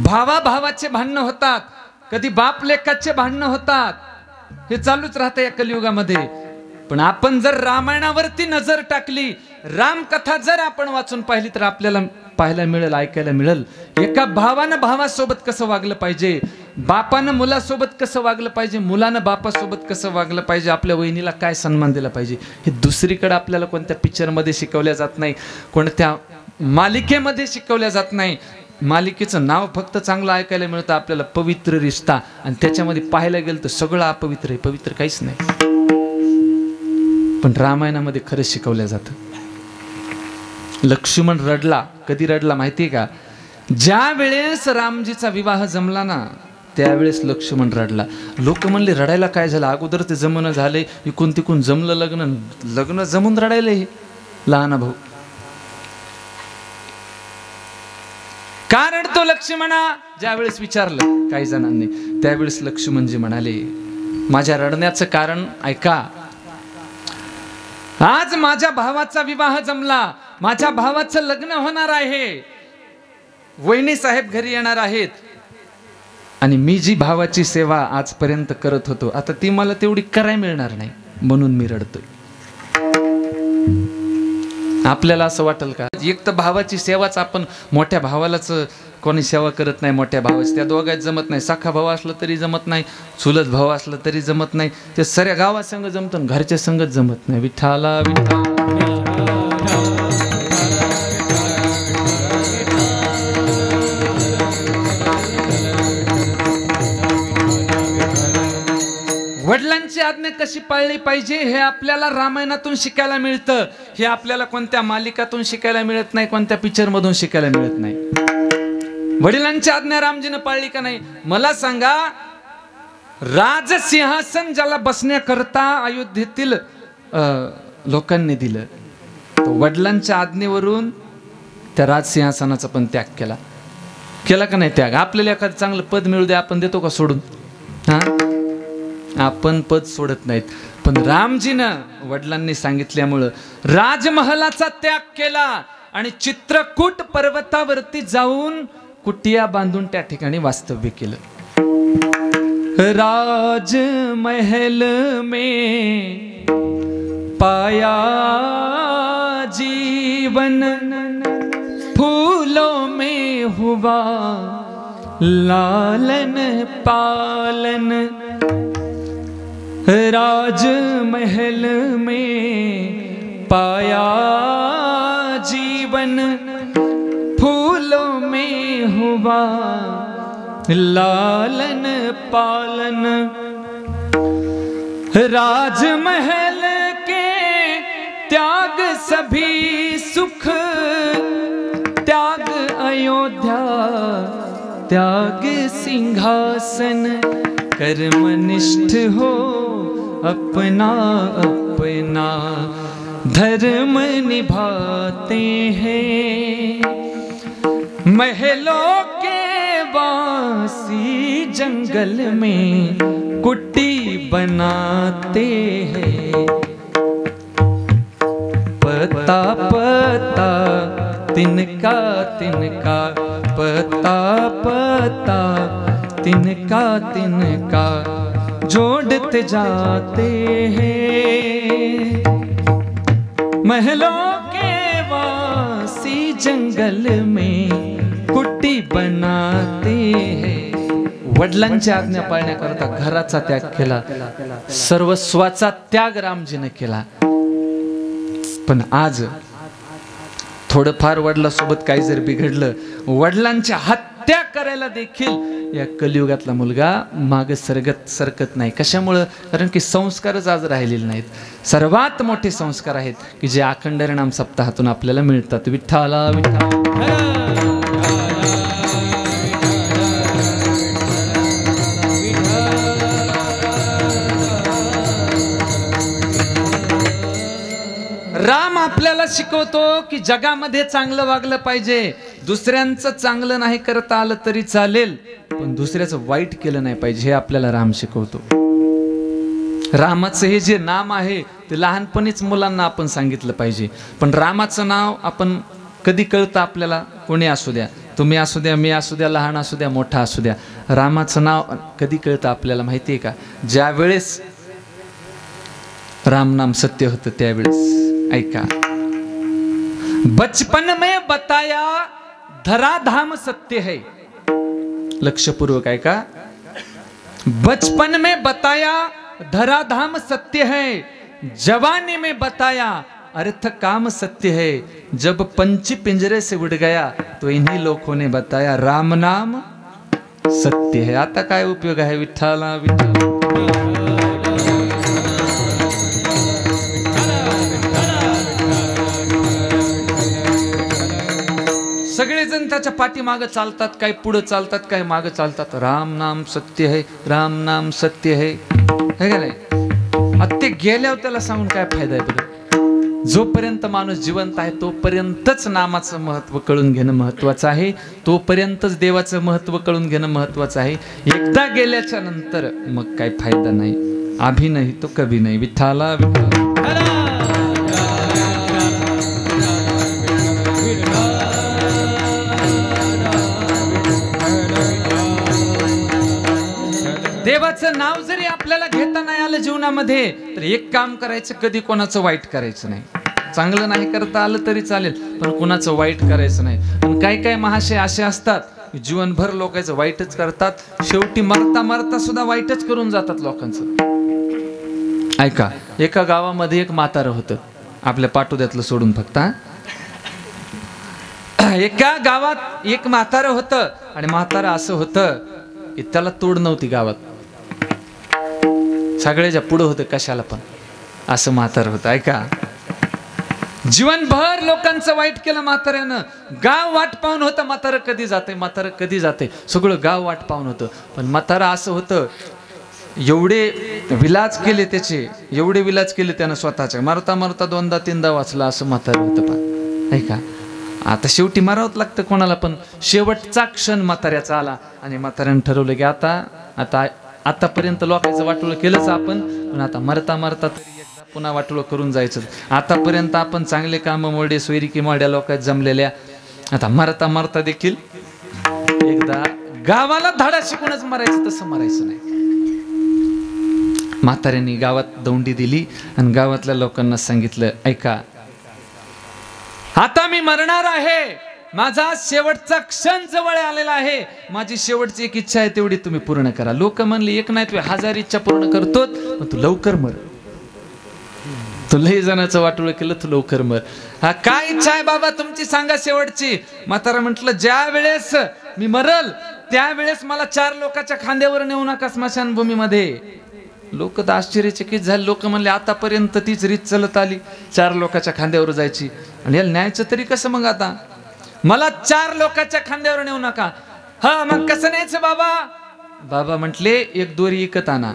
भावाभावाचे भांडणं होतात, कधी बाप लेकाचे भांडणं होतात. हे चालूच राहतं या कलियुगामध्ये. पण आपण जर रामायणावरती नजर टाकली, रामकथा जर आपण वाचून पाहिली तर आपल्याला पाहायला मिळेल, ऐकायला मिळेल एका भावानं भावासोबत कसं वागलं पाहिजे, बापानं मुलासोबत कसं वागलं पाहिजे, मुलानं बापासोबत कसं वागलं पाहिजे, आपल्या वहिनीला काय सन्मान दिला पाहिजे. हे दुसरीकडे आपल्याला कोणत्या पिक्चरमध्ये शिकवल्या जात नाही, कोणत्या मालिकेमध्ये शिकवल्या जात नाही. मालिकेचं नाव फक्त चांगलं ऐकायला मिळतं आपल्याला, पवित्र रिश्ता, आणि त्याच्यामध्ये पाहायला गेलं तर सगळं अपवित्र आहे, पवित्र काहीच नाही. पण रामायणामध्ये खरंच शिकवलं जातं. लक्ष्मण रडला, कधी रडला माहितीये का? ज्या वेळेस रामजीचा विवाह जमला ना त्यावेळेस लक्ष्मण रडला. लोक म्हणले रडायला काय झालं, अगोदर ते जमणं झाले, इकून तिकून जमलं लग्न, लग्न जमून रडायला हे लहान भाऊ. का रडतो लक्ष्मणा? ज्यावेळेस विचारलं काही जणांनी त्यावेळेस लक्ष्मणजी म्हणाले, माझ्या रडण्याचं कारण ऐका. आज माझ्या भावाचा विवाह जमला, माझ्या भावाचं लग्न होणार आहे, वहिनी साहेब घरी येणार आहेत, आणि मी जी भावाची सेवा आजपर्यंत करत होतो आता ती मला तेवढी करायला मिळणार नाही, म्हणून मी रडतोय. आपल्याला असं वाटेल का? एक तर भावाची सेवाच, आपण मोठ्या भावालाच कोणी सेवा करत नाही, मोठ्या भावाची त्या दोघात जमत नाही, सखा भाऊ असला तरी जमत नाही, चुलत भाऊ असला तरी जमत नाही, ते सऱ्या गावासंग जमतं, घरच्या संगत जमत नाही. विठ्ठला विठ्ठला वडिलांची आज्ञा कशी पाळली पाहिजे हे आपल्याला रामायणातून शिकायला मिळतं. हे आपल्याला कोणत्या मालिकातून शिकायला मिळत नाही, कोणत्या पिक्चर मधून शिकायला मिळत नाही. वडिलांची आज्ञा रामजीने पाळली का नाही? मला सांगा, राजसिंहासन ज्याला बसण्याकरता अयोध्येतील लोकांनी दिलं, तो वडिलांच्या आज्ञेवरून त्या राजसिंहासनाचा पण त्याग केला. केला का नाही त्याग? आपल्याला एखादं चांगलं पद मिळू द्या, आपण देतो का सोडून? हा, आपण पद सोडत नाहीत. पण रामजीनं वडिलांनी सांगितल्यामुळं राजमहलाचा त्याग केला आणि चित्रकूट पर्वतावरती जाऊन कुटिया बांधून त्या ठिकाणी वास्तव्य केलं. राजमहल में पाया जीवन, फूलों में हुआ लालन पालन. राजमहल में पाया जीवन, फूलों में हुआ लालन पालन. राजमहल के त्याग सभी सुख, त्याग अयोध्या, त्याग सिंहासन. कर्मनिष्ठ हो अपना अपना, धर्म निभाते हैं. महलों के वासी जंगल में कुटी बनाते हैं. पता पता तिनका तिनका, पता पता तिनका तिनका, जोड़ते जाते हैं. महलों के वासी जंगल में कुटी बनाते हैं. वडिलांची आज्ञा पाळण्याकरता घराचा त्याग केला, सर्वस्वाचा त्याग रामजीने केला. पण आज थोडंफार वडिलांसोबत काही जर बिघडलं, वडिलांच्या हत्या करायला देखील या कलियुगातला मुलगा मागे सरकत नाही. कशामुळं? कारण की संस्कारच आज राहिलेले नाहीत. सर्वात मोठे संस्कार आहेत की जे अखंड हरिनाम सप्ताहातून आपल्याला मिळतात. विठ्ठला विठ्ठला. राम आपल्याला शिकवतो की जगामध्ये चांगलं वागलं पाहिजे. दुसऱ्यांचं चांगलं नाही करता आलं तरी चालेल, पण दुसऱ्याचं वाईट केलं नाही पाहिजे, हे आपल्याला राम शिकवतो. रामाचं हे जे नाम आहे ते लहानपणीच मुलांना आपण सांगितलं पाहिजे. पण रामाचं नाव आपण कधी कळतं आपल्याला? कोणी असू द्या, तुम्ही असू द्या, मी असू द्या, लहान असू द्या, मोठा असू द्या, रामाचं नाव कधी कळतं आपल्याला माहिती आहे का? ज्या वेळेस राम नाम सत्य होतं त्यावेळेस. ऐका, बचपन में बताया धराधाम सत्य है. लक्ष्यपूर्वक ऐका. बचपन में बताया धराधाम सत्य है, जवानी में बताया अर्थ काम सत्य है, जब पंछी पिंजरे से उड़ गया तो इन्हीं लोगों ने बताया राम नाम सत्य है. आता काय उपयोग आहे विठ्ठला विठ्ठला. सगळेजण त्याच्या पाठीमागं चालतात, काही पुढे चालतात, काही मागं चालतात. राम नाम सत्य है, राम नाम सत्य है, हे का नाही. आता ते गेल्यावर त्याला सांगून काय फायदा आहे बरं. जोपर्यंत माणूस जिवंत आहे तोपर्यंतच नामाचं महत्व कळून घेणं महत्वाचं आहे, तोपर्यंतच देवाचं महत्व कळून घेणं महत्वाचं आहे. एकदा गेल्याच्या नंतर मग काही फायदा नाही. अभी नाही तो कभी नाही. विठ्ठला विठ्ठला. देवाचं नाव जरी आपल्याला घेता नाही आलं जीवनामध्ये तर एक काम करायचं, कधी कोणाचं वाईट करायचं नाही. चांगलं नाही करता आलं तरी चालेल पण कोणाचं वाईट करायचं नाही. पण काही काही महाशय असे असतात जीवनभर लोकांचं वाईटच करतात, शेवटी मरता मरता सुद्धा वाईटच करून जातात लोकांचं. ऐका, एका गावामध्ये एक म्हातारं होतं, आपल्या पाटोद्यातलं सोडून फक्त. एका गावात एक म्हातारं होतं आणि म्हातारं असं होतं की त्याला तोड नव्हती गावात. सगळ्याच्या पुढं होतं कशाला पण, असं म्हातारं होतं. ऐका, जीवनभर लोकांचं वाईट केलं म्हाताऱ्यानं. गाव वाट पाहून होतं म्हातारं कधी जाते, म्हातारं कधी जाते, सगळं गाव वाट पाहून होतं. पण म्हातारं असं होतं, एवढे विलाज केले त्याचे, एवढे विलाज केले त्यानं स्वतःच्या. मरता मरता दोनदा तीनदा वाचला असं म्हातारं होतं. पा ऐका, आता शेवटी मारावंच लागतं कोणाला पण. शेवटचा क्षण म्हाताऱ्याचा आला आणि म्हाताऱ्यानं ठरवलं की आता आतापर्यंत लोकांचं वाटोळं केलंच आपण, पण आता मरता मरता तरी एकदा पुन्हा वाटोळं करून जायचं. आतापर्यंत आपण चांगले कामं मोडे सोयरिकी मोड्या लोकांत जमलेल्या, आता मरता मरता देखील एकदा गावाला धाडा शिकूनच मरायचं, तसं मरायचं नाही. म्हाताऱ्यांनी गावात दौंडी दिली आणि गावातल्या लोकांना सांगितलं, ऐका आता मी मरणार आहे, माझा शेवटचा क्षण जवळ आलेला आहे, माझी शेवटची एक इच्छा आहे तेवढी तुम्ही पूर्ण करा. लोक म्हणले, एक नाही तू 1000 इच्छा पूर्ण करतो पण तू लवकर मर. तू लई जणांचं वाटोळं केलं, तू लवकर मर. हा काय इच्छा आहे बाबा तुमची, सांगा शेवटची. म्हातारा म्हटलं, ज्या वेळेस मी मरल त्यावेळेस मला 4 लोकांच्या खांद्यावर नेऊ नका स्मशानभूमीमध्ये. लोक तर आश्चर्यचकित झाले. लोक म्हणले, आतापर्यंत तीच रीत चालत आली, 4 लोकांच्या खांद्यावर जायची, आणि याला न्यायचं तरी कसं मग आता. मला 4 लोकांच्या खांद्यावर नेऊ नका. हा मग कसं न्यायचं बाबा. बाबा म्हटले, एक दोरी विकत आणा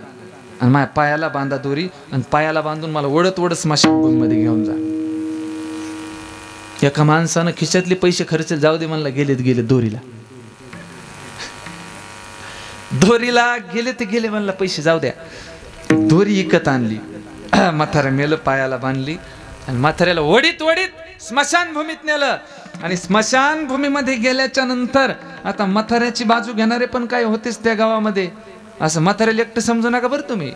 आणि माझ्या पायाला बांधा दोरी, आणि पायाला बांधून मला ओढत ओढत स्मशानभूमीमध्ये घेऊन जा. एका माणसानं खिशातले पैसे खर्च जाऊ दे म्हणला, गेलेत गेले दोरीला. दोरीला गेले ते गेले म्हणला, पैसे जाऊ द्या. दोरी विकत आणली, म्हातारा मेलं, पायाला बांधली आणि म्हाताऱ्याला ओढीत ओढीत स्मशानभूमीत नेलं. आणि स्मशानभूमीमध्ये गेल्याच्या नंतर आता म्हाताऱ्याची बाजू घेणारे पण काय होतेच त्या गावामध्ये. असं म्हाताऱ्याला एकटं समजू नका बरं तुम्ही,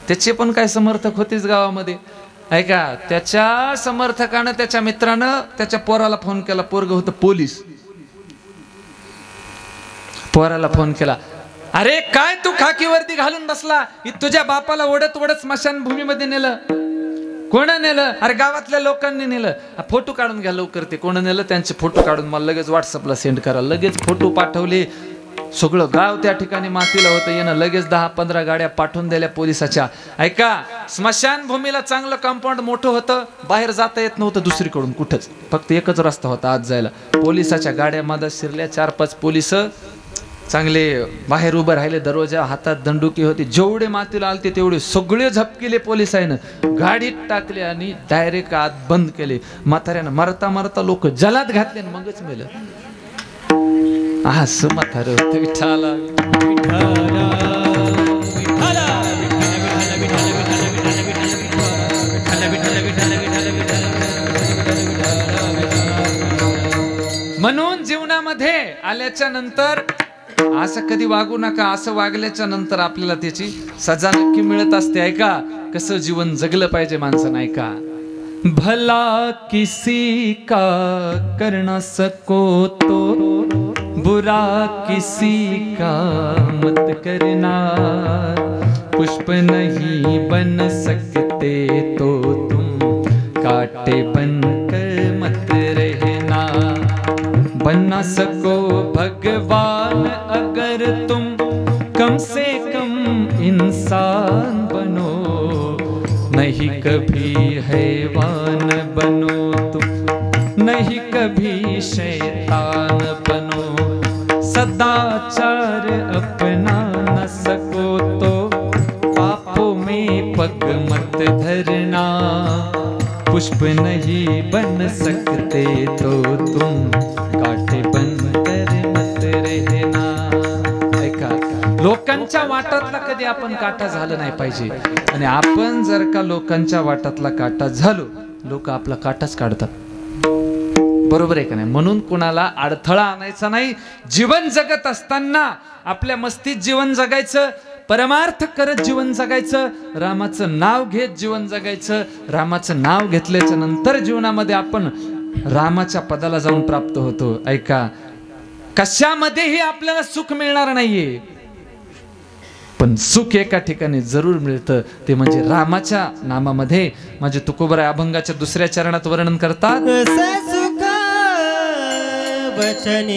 त्याचे पण काय समर्थक होतेच गावामध्ये. ऐका, त्याच्या समर्थकानं, त्याच्या मित्रानं त्याच्या पोराला फोन केला. पोरग होतं पोलीस. पोराला फोन केला, अरे काय तू खाकी वर्दी घालून बसला, तुझ्या बापाला ओढत ओढत स्मशानभूमीमध्ये नेलं. कोण नेलं. अरे गावातल्या लोकांनी नेलं. फोटो काढून घ्या लवकर. ते कोण नेलं त्यांचे फोटो काढून मला लगेच व्हॉट्सअपला सेंड करा. लगेच फोटो पाठवले. सगळं गाव त्या ठिकाणी मातीला होतं. येणं लगेच 10-15 गाड्या पाठवून दिल्या पोलिसाच्या. ऐका, स्मशानभूमीला चांगलं कंपाऊंड मोठं होतं, बाहेर जाता येत नव्हतं दुसरीकडून कुठंच, फक्त एकच रस्ता होता आत जायला. पोलिसाच्या गाड्या मादत शिरल्या. 4-5 पोलिस चांगले बाहेर उभं राहिले, दरवाजा हातात दंडुकी होती. जेवढे मातीला आलते तेवढे सगळे झपकेले पोलिसांनं, गाडीत टाकले आणि डायरेक्ट आत बंद केले. म्हाताऱ्यानं मरता मरता लोक जलात घातले आणि मगच मेलं. असं म्हातारं होतं. विठ्ठला म्हणून जीवनामध्ये आल्याच्या नंतर असं कधी वागू नका. असं वागल्याच्या नंतर आपल्याला त्याची सजा नक्की मिळत असते. ऐका, कसं जीवन जगलं पाहिजे माणसानं. ऐका, भला किसी का कर ना सको तो बुरा किसी का मत करना, पुष्प नहीं बन सकते तो तुम काटे सको भगवान अगर तुम कम से कम इंसान बनो, नहीं कभी हैवान बनो तुम, नहीं कभी शैतान बनो। सदाचार अपना न सको तो पापों में पग मत धरना, पुष्प नहीं बन सकते तो तुम काटे बनकर मत रहना। ऐका, लोकांच्या वाटातला कधी आपण काटा झालं नाही पाहिजे, आणि आपण जर का लोकांच्या वाटातला काटा झालो, लोक आपला काटाच काढतात, बरोबर आहे का नाही? म्हणून कुणाला अडथळा आणायचा नाही. जीवन जगत असताना आपल्या मस्तीत जीवन जगायचं, परमार्थ करत जीवन जगायचं, रामाचं नाव घेत जीवन जगायचं. रामाचं नाव घेतल्याच्या नंतर जीवनामध्ये आपण रामाच्या पदाला जाऊन प्राप्त होतो. ऐका, कशामध्येही आपल्याला सुख मिळणार नाहीये, पण सुख एका ठिकाणी जरूर मिळतं, ते म्हणजे रामाच्या नामामध्ये. माझे तुकोबराय अभंगाच्या दुसऱ्या चरणात वर्णन करतात, सुख वचनी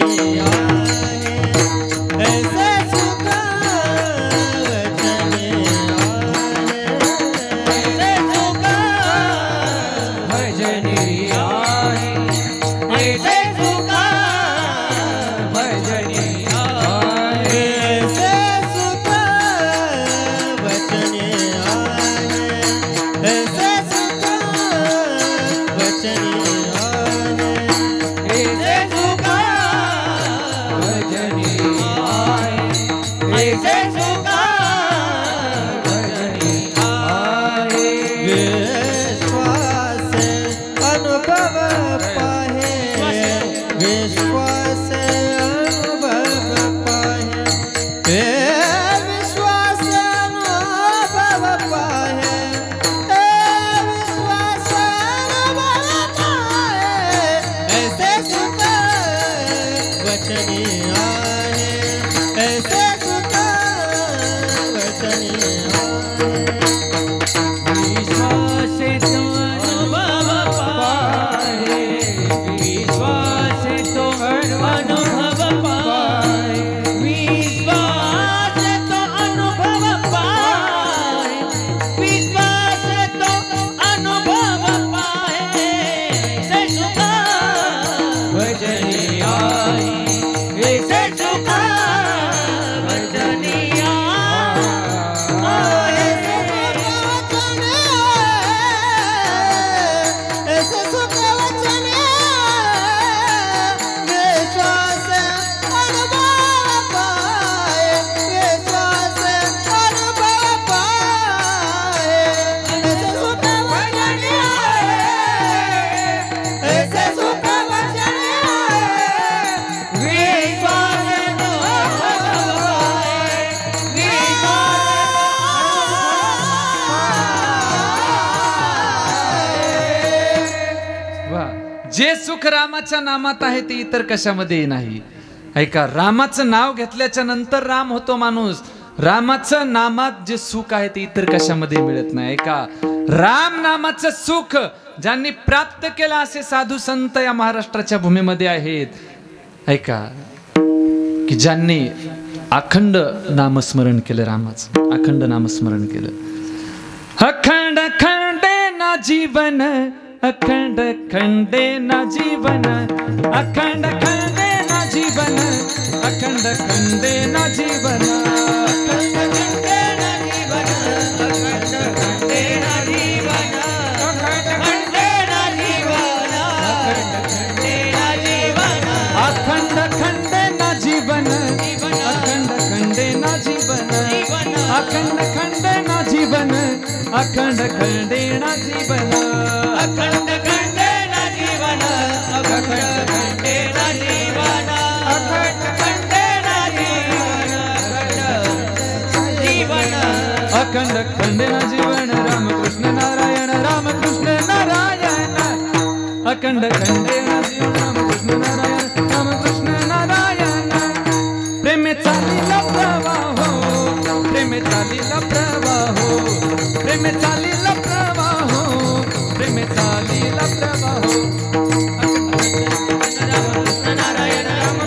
जे सुख रामाच्या नामात आहे ते इतर कशामध्ये नाही. ऐका, रामाचं नाव घेतल्याच्या नंतर राम होतो माणूस. रामाचं नामात जे सुख आहे ते इतर कशामध्ये मिळत नाही. ऐका, राम नामाचं सुख ज्यांनी प्राप्त केलं असे साधू संत या महाराष्ट्राच्या भूमीमध्ये आहेत. ऐका, की ज्यांनी अखंड नामस्मरण केलं, रामाचं अखंड नामस्मरण केलं. अखंड खंडे ना जीवन, अखंड खंडे ना जीवन, अखंड खंडे ना जीवन, अखंड खंडे ना जीवन, अखंड खंडे ना जीवन, अखंड खंडे ना जीवन, अखंड खंडे ना जीवन, अखंड खंडे ना जीवन, अखंड खंडे ना जीवन, अखंड खंडे ना जीवन, अखंड खंडे ना जीवन, अखंड खंडे ना जीवन, अखंड खंडे ना जीवन, अखंड खंडे ना जीवन, अखंड खंडे ना जीवन. रामकृष्ण नारायण, रामकृष्ण नारायण, अखंड खंडे ना जीवन, रामकृष्ण नारायण, रामकृष्ण नारायण. प्रेमे चालीला प्रवाह, प्रेमे चालीला प्रवाह, प्रेमे चालीला प्रवाह, प्रेमे चालीला प्रवाह. रामकृष्ण नारायण, राम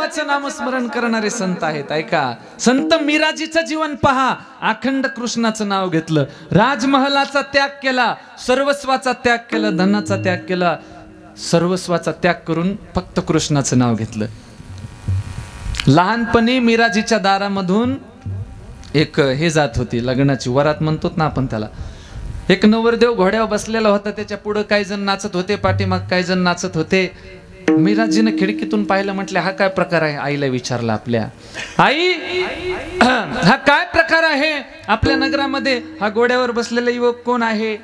देवाचं नामस्मरण करणारे संत आहेत. ऐका, संत मीराजीचं जीवन पहा. अखंड कृष्णाचं नाव घेतलं, राजमहालाचा त्याग केला, सर्वस्वाचा त्याग केला, धनाचा त्याग केला, सर्वस्वाचा त्याग करून फक्त कृष्णाचं नाव घेतलं. लहानपणी मीराजीच्या दारामधून एक हे जात होती, लग्नाची वरात म्हणतोत ना आपण त्याला. एक नवरदेव घोड्यावर बसलेला होता, त्याच्या पुढे काही जण नाचत होते, पाठीमाग काही जण नाचत होते. मीराजीने खिडकीतून पाहिलं, म्हटले हा काय प्रकार आहे. आईला विचारला आपल्या, आई हा काय प्रकार आहे आपल्या नगरामध्ये, हा घोड्यावर बसलेला युवक कोण आहे.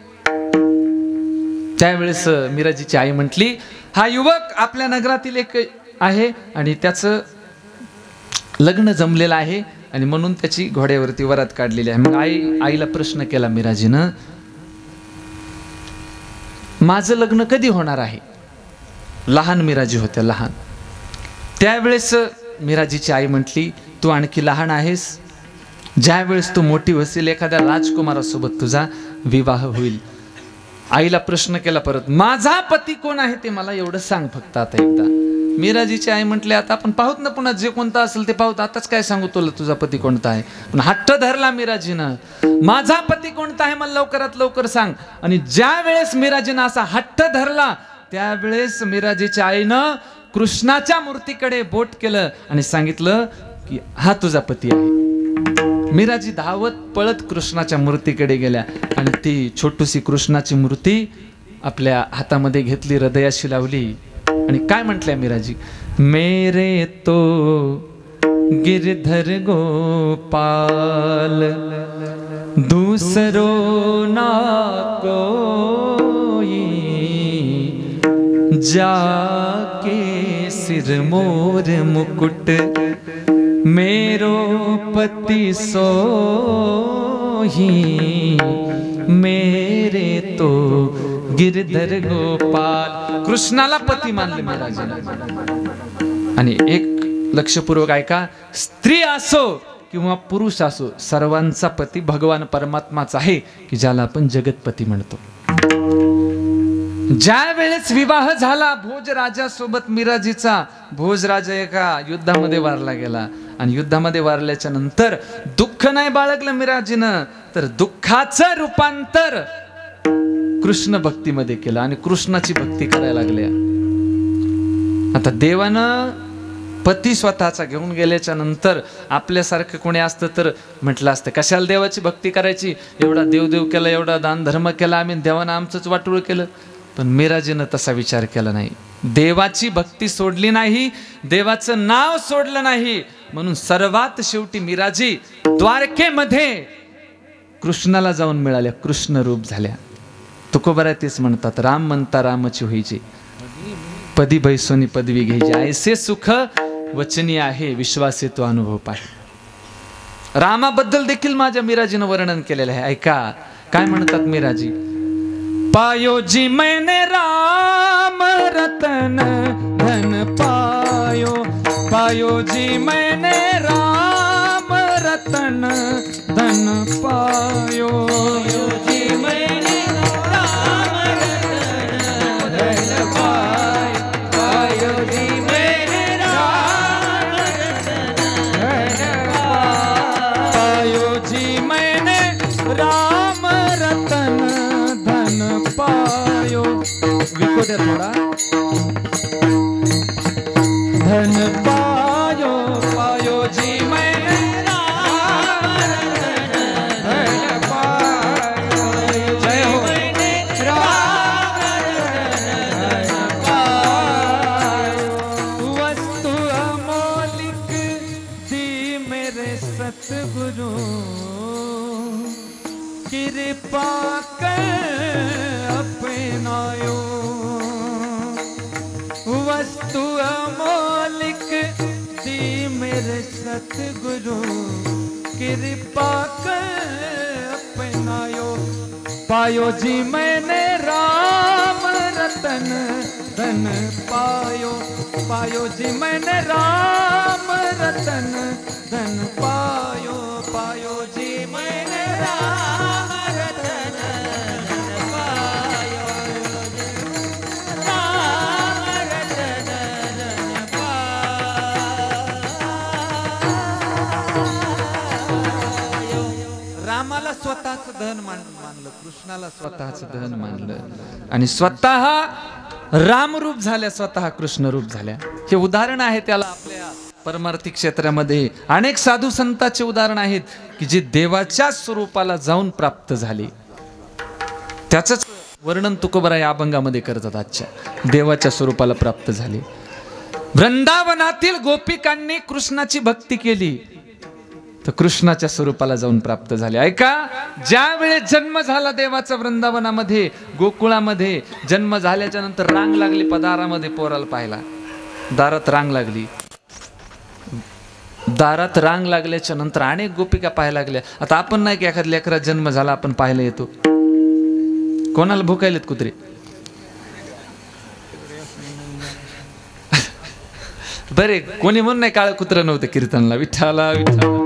त्यावेळेस मीराजीची आई म्हटली, हा युवक आपल्या नगरातील एक आहे आणि त्याचं लग्न जमलेलं आहे आणि म्हणून त्याची घोड्यावरती वरात काढलेली आहे. मग आईला प्रश्न केला मीराजीनं, माझं लग्न कधी होणार आहे. लहान मीराजी होत्या, लहान. त्यावेळेस मीराजीची आई म्हटली, तू आणखी लहान आहेस, ज्या वेळेस तू मोठी होशील एखाद्या राजकुमारासोबत तुझा विवाह होईल. आईला प्रश्न केला परत, माझा पती कोण आहे ते मला एवढं सांग फक्त आता एकदा. मीराजीची आई म्हटले, आता आपण पाहूत ना पुन्हा, जे कोणता असेल ते पाहूत, आताच काय सांगू तुला तुझा पती कोणता आहे. पण हट्ट धरला मीराजीनं, माझा पती कोणता आहे मला लवकरात लवकर सांग. आणि ज्या वेळेस मीराजीनं असा हट्ट धरला त्यावेळेस मीराजीच्या आईनं कृष्णाच्या मूर्तीकडे बोट केलं आणि सांगितलं की हा तुझा पती आहे. मीराजी धावत पळत कृष्णाच्या मूर्तीकडे गेल्या आणि ती छोटीशी कृष्णाची मूर्ती आपल्या हातामध्ये घेतली, हृदयाशी लावली आणि काय म्हटलंय मीराजी, मेरे तो गिरधर गोपाल दूसरो ना कोई, जाके सिर मोर मुकुट मेरो पति सोही, मेरे तो गिरधर गोपाल. कृष्णाला पती मानले मीराजीने. आणि एक लक्षपूर्वक ऐका, स्त्री असो किंवा पुरुष असो, सर्वांचा पती भगवान परमात्माच आहे की ज्याला आपण जगतपती म्हणतो. ज्या वेळेस विवाह झाला भोजराजासोबत मीराजीचा, भोजराजा एका युद्धामध्ये वारला गेला आणि युद्धामध्ये वारल्याच्या नंतर दुःख नाही बाळगलं मीराजीनं, तर दुःखाचं रूपांतर कृष्ण भक्तीमध्ये केलं आणि कृष्णाची भक्ती करायला लागल्या. आता देवानं पती स्वतःचा घेऊन गेल्याच्या नंतर आपल्यासारखं कोणी असतं तर म्हटलं असतं कशाला देवाची भक्ती करायची, एवढा देवदेव केला, एवढा दान धर्म केला आम्ही, देवानं आमचंच वाटोळ केलं. पण मीराजीनं तसा विचार केला नाही, देवाची भक्ती सोडली नाही, देवाचं नाव सोडलं नाही. म्हणून सर्वात शेवटी मीराजी द्वारकेमध्ये कृष्णाला जाऊन मिळाल्या, कृष्ण रूप झाल्या. तुकोबरा तेच म्हणतात, राम म्हणता रामची होईचे, पदी बैसोनी पदवी घ्यायची, ऐसे सुख वचनी आहे, विश्वासे तो अनुभव पाहे. रामाबद्दल देखील माझ्या मीराजीनं वर्णन केलेलं आहे. ऐका काय म्हणतात मीराजी, पायो जी मैंने राम रतन धन पायो, पायो जी मैंने राम रतन धन पायो, जी मैंने राम रतन धन पायो, पायो जी मैंने राम रतन धन पायो, पायो जी मैंने राम रतन पायो. विको द्या थोडा. धन पायो, पायो जी मैंने राम रतन धन पायो, जय हो मैंने राम रतन धन पायो. वस्तु अमोलिक दी मेरे सतगुरु, कृपा कर अपनायो. वस्तु अमोलिक दी मेरे सतगुरु, कृपा कर अपनायो. पायो जी मैंने राम रतन धन पायो, पायो जी मैंने राम रतन धन पायो, पायो जी मैंने राम रतन धन पायो, राम रतन धन पायो. स्वतःच धन मानलं, कृष्णाला स्वतःच धन मानलं आणि स्वतः रामरूप झाल्या, स्वतः कृष्ण रूप झाल्या. हे उदाहरण आहे त्याला आपल्या परमार्थिक क्षेत्रामध्ये अनेक साधू संतांचे उदाहरण आहेत की जे देवाच्या स्वरूपाला जाऊन प्राप्त झाले. त्याचंच वर्णन तुकोबराय या अभंगामध्ये करतात. आजच्या देवाच्या स्वरूपाला प्राप्त झाले. वृंदावनातील गोपिकांनी कृष्णाची भक्ती केली तर कृष्णाच्या स्वरूपाला जाऊन प्राप्त झाले. ऐका, ज्या वेळेस जन्म झाला देवाचा वृंदावनामध्ये, गोकुळामध्ये जन्म झाल्याच्या नंतर रांग लागली पदारामध्ये पोराला पाहायला. दारात रांग लागली. दारात रांग लागल्याच्या नंतर अनेक गोपिका पाहायला लागल्या. आता आपण नाही की एखाद्या लेकरात जन्म झाला आपण पाहायला येतो. कोणाला भुकायलेत कुत्रे? बरे कोणी म्हणून नाही काळ कुत्र नव्हतं कीर्तनला. विठ्ठला विठ्ठला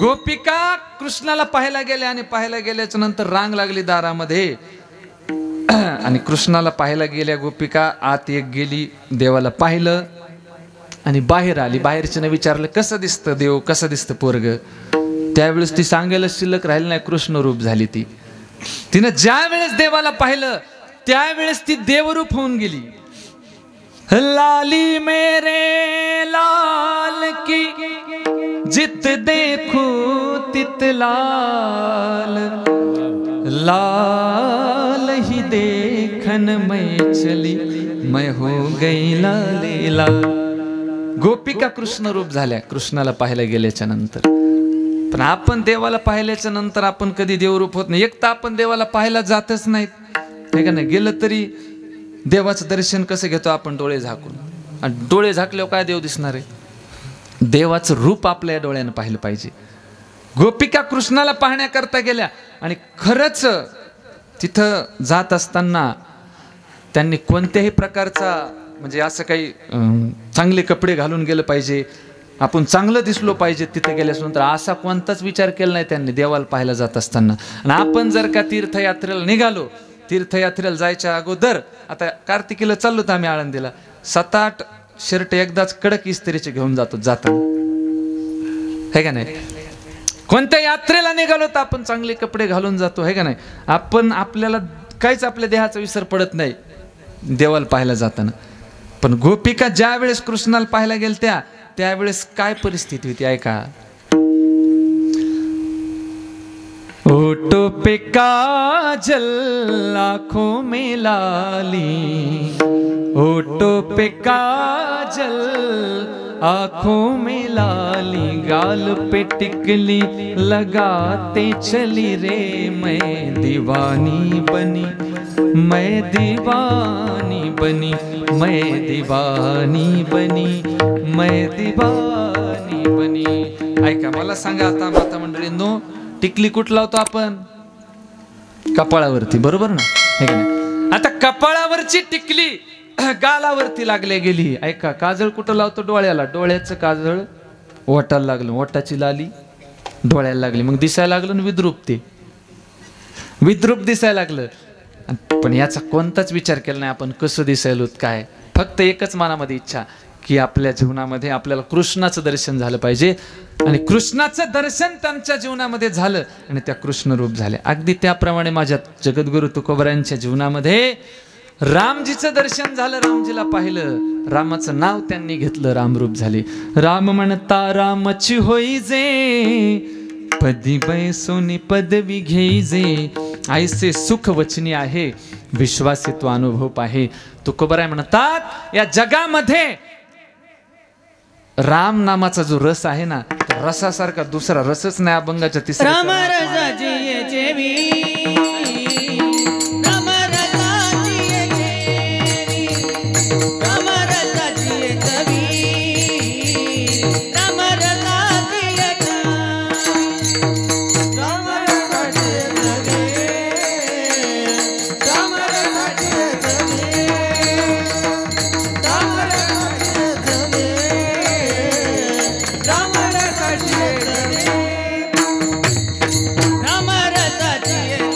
गोपिका कृष्णाला पाहायला गेल्या आणि पाहायला गेल्याच्या नंतर रांग लागली दारामध्ये आणि कृष्णाला पाहायला गेल्या गोपिका. आत एक गेली, देवाला पाहिलं आणि बाहेर आली. बाहेरच्यानं विचारलं कसं दिसतं देव, कसं दिसतं पोरग. त्यावेळेस ती सांगायला शिल्लक राहिली नाही, कृष्ण रूप झाली ती. तिनं ज्या वेळेस देवाला पाहिलं त्यावेळेस ती देवरूप होऊन गेली. लाली मेरे लाल की जित देखो तित लाल, लाल ही देखन मैं चली मैं हो गई लाले लाल. गोपिका कृष्ण रूप झाल्या कृष्णाला पाहायला गेल्याच्या नंतर. पण आपण देवाला पाहिल्याच्या नंतर आपण कधी देवरूप होत नाही. एक तर आपण देवाला पाहायला जातच नाहीत, नाही का नाही. गेलं तरी देवाचं दर्शन कसं घेतो आपण? डोळे झाकून. आणि डोळे झाकल्यावर काय देव दिसणार आहे? देवाचं रूप आपल्या डोळ्यानं पाहिलं पाहिजे. गोपिका कृष्णाला पाहण्याकरता गेल्या आणि खरंच तिथं जात असताना त्यांनी कोणत्याही प्रकारचा म्हणजे असं काही चांगले कपडे घालून गेलं पाहिजे, आपण चांगलं दिसलो पाहिजे तिथे गेल्यानंतर, असा कोणताच विचार केला नाही त्यांनी देवाला पाहायला जात असताना. आणि आपण जर का तीर्थयात्रेला निघालो, तीर्थयात्रेला जायच्या अगोदर आता कार्तिकीला चाललो तर आम्ही आळंदीला 7-8 शर्ट एकदाच कडक इस्त्रीचे घेऊन जातो जाताना, है का नाही. कोणत्या यात्रेला निघालो तर आपण चांगले कपडे घालून जातो, है का नाही. आपण आपल्याला काहीच आपल्या देहाचा विसर पडत नाही देवाला पाहायला जाताना. पण गोपिका ज्या वेळेस कृष्णाला पाहायला गेल्या त्यावेळेस काय परिस्थिती होती ऐका. होठों पे काजल आँखों में लाली, होठों पे काजल आँखों में लाली, गाल पे टिकली लगाते चली रे मैं दीवानी बनी, मैं दीवानी बनी, मैं दीवानी बनी, मैं दीवानी बनी. ऐका मला सांगा आता माता मंडळींनो, टिकली कुठं लावतो आपण? कपाळावरती, बरोबर ना, हे का नाही. आता कपाळावरची टिकली गालावरती लागल्या गेली. ऐका, काजळ कुठं लावतो? डोळ्याला. डोळ्याचं काजळ ओठाला लागलं, ओठाची लाली डोळ्याला लागली, मग दिसायला लागलं विद्रूप, ते विद्रूप दिसायला लागलं. पण याचा कोणताच विचार केला नाही आपण कसं दिसायलो काय. फक्त एकच मनामध्ये इच्छा की आपल्या जीवनामध्ये आपल्याला कृष्णाचं दर्शन झालं पाहिजे. आणि कृष्णाचं दर्शन त्यांच्या जीवनामध्ये झालं आणि त्या कृष्ण रूप झाले. अगदी त्याप्रमाणे माझ्या जगद्गुरु तुकोबरायांच्या जीवनामध्ये रामजीचं दर्शन झालं. रामजीला पाहिलं, रामाचं नाव त्यांनी घेतलं, रामरूप झाले. राम म्हणता रामची होई जे, पदी बैसोनी पदवी घेईजे, ऐसे सुख वचनी आहे, विश्वासित्व अनुभव आहे. तुकोबराय म्हणतात या जगामध्ये राम नामाचा जो रस आहे ना, रसासारखा दुसरा रसच नाही. अभंगाच्या तिसऱ्या राम रसाची जेवी, राम रसाची जेवी, राम रसाची जेवी, राम रसाची जेवी, राम रसाची जेवी, राम रसाची जेवी, राम रसाची जेवी, राम रसाची जेवी, राम रसाची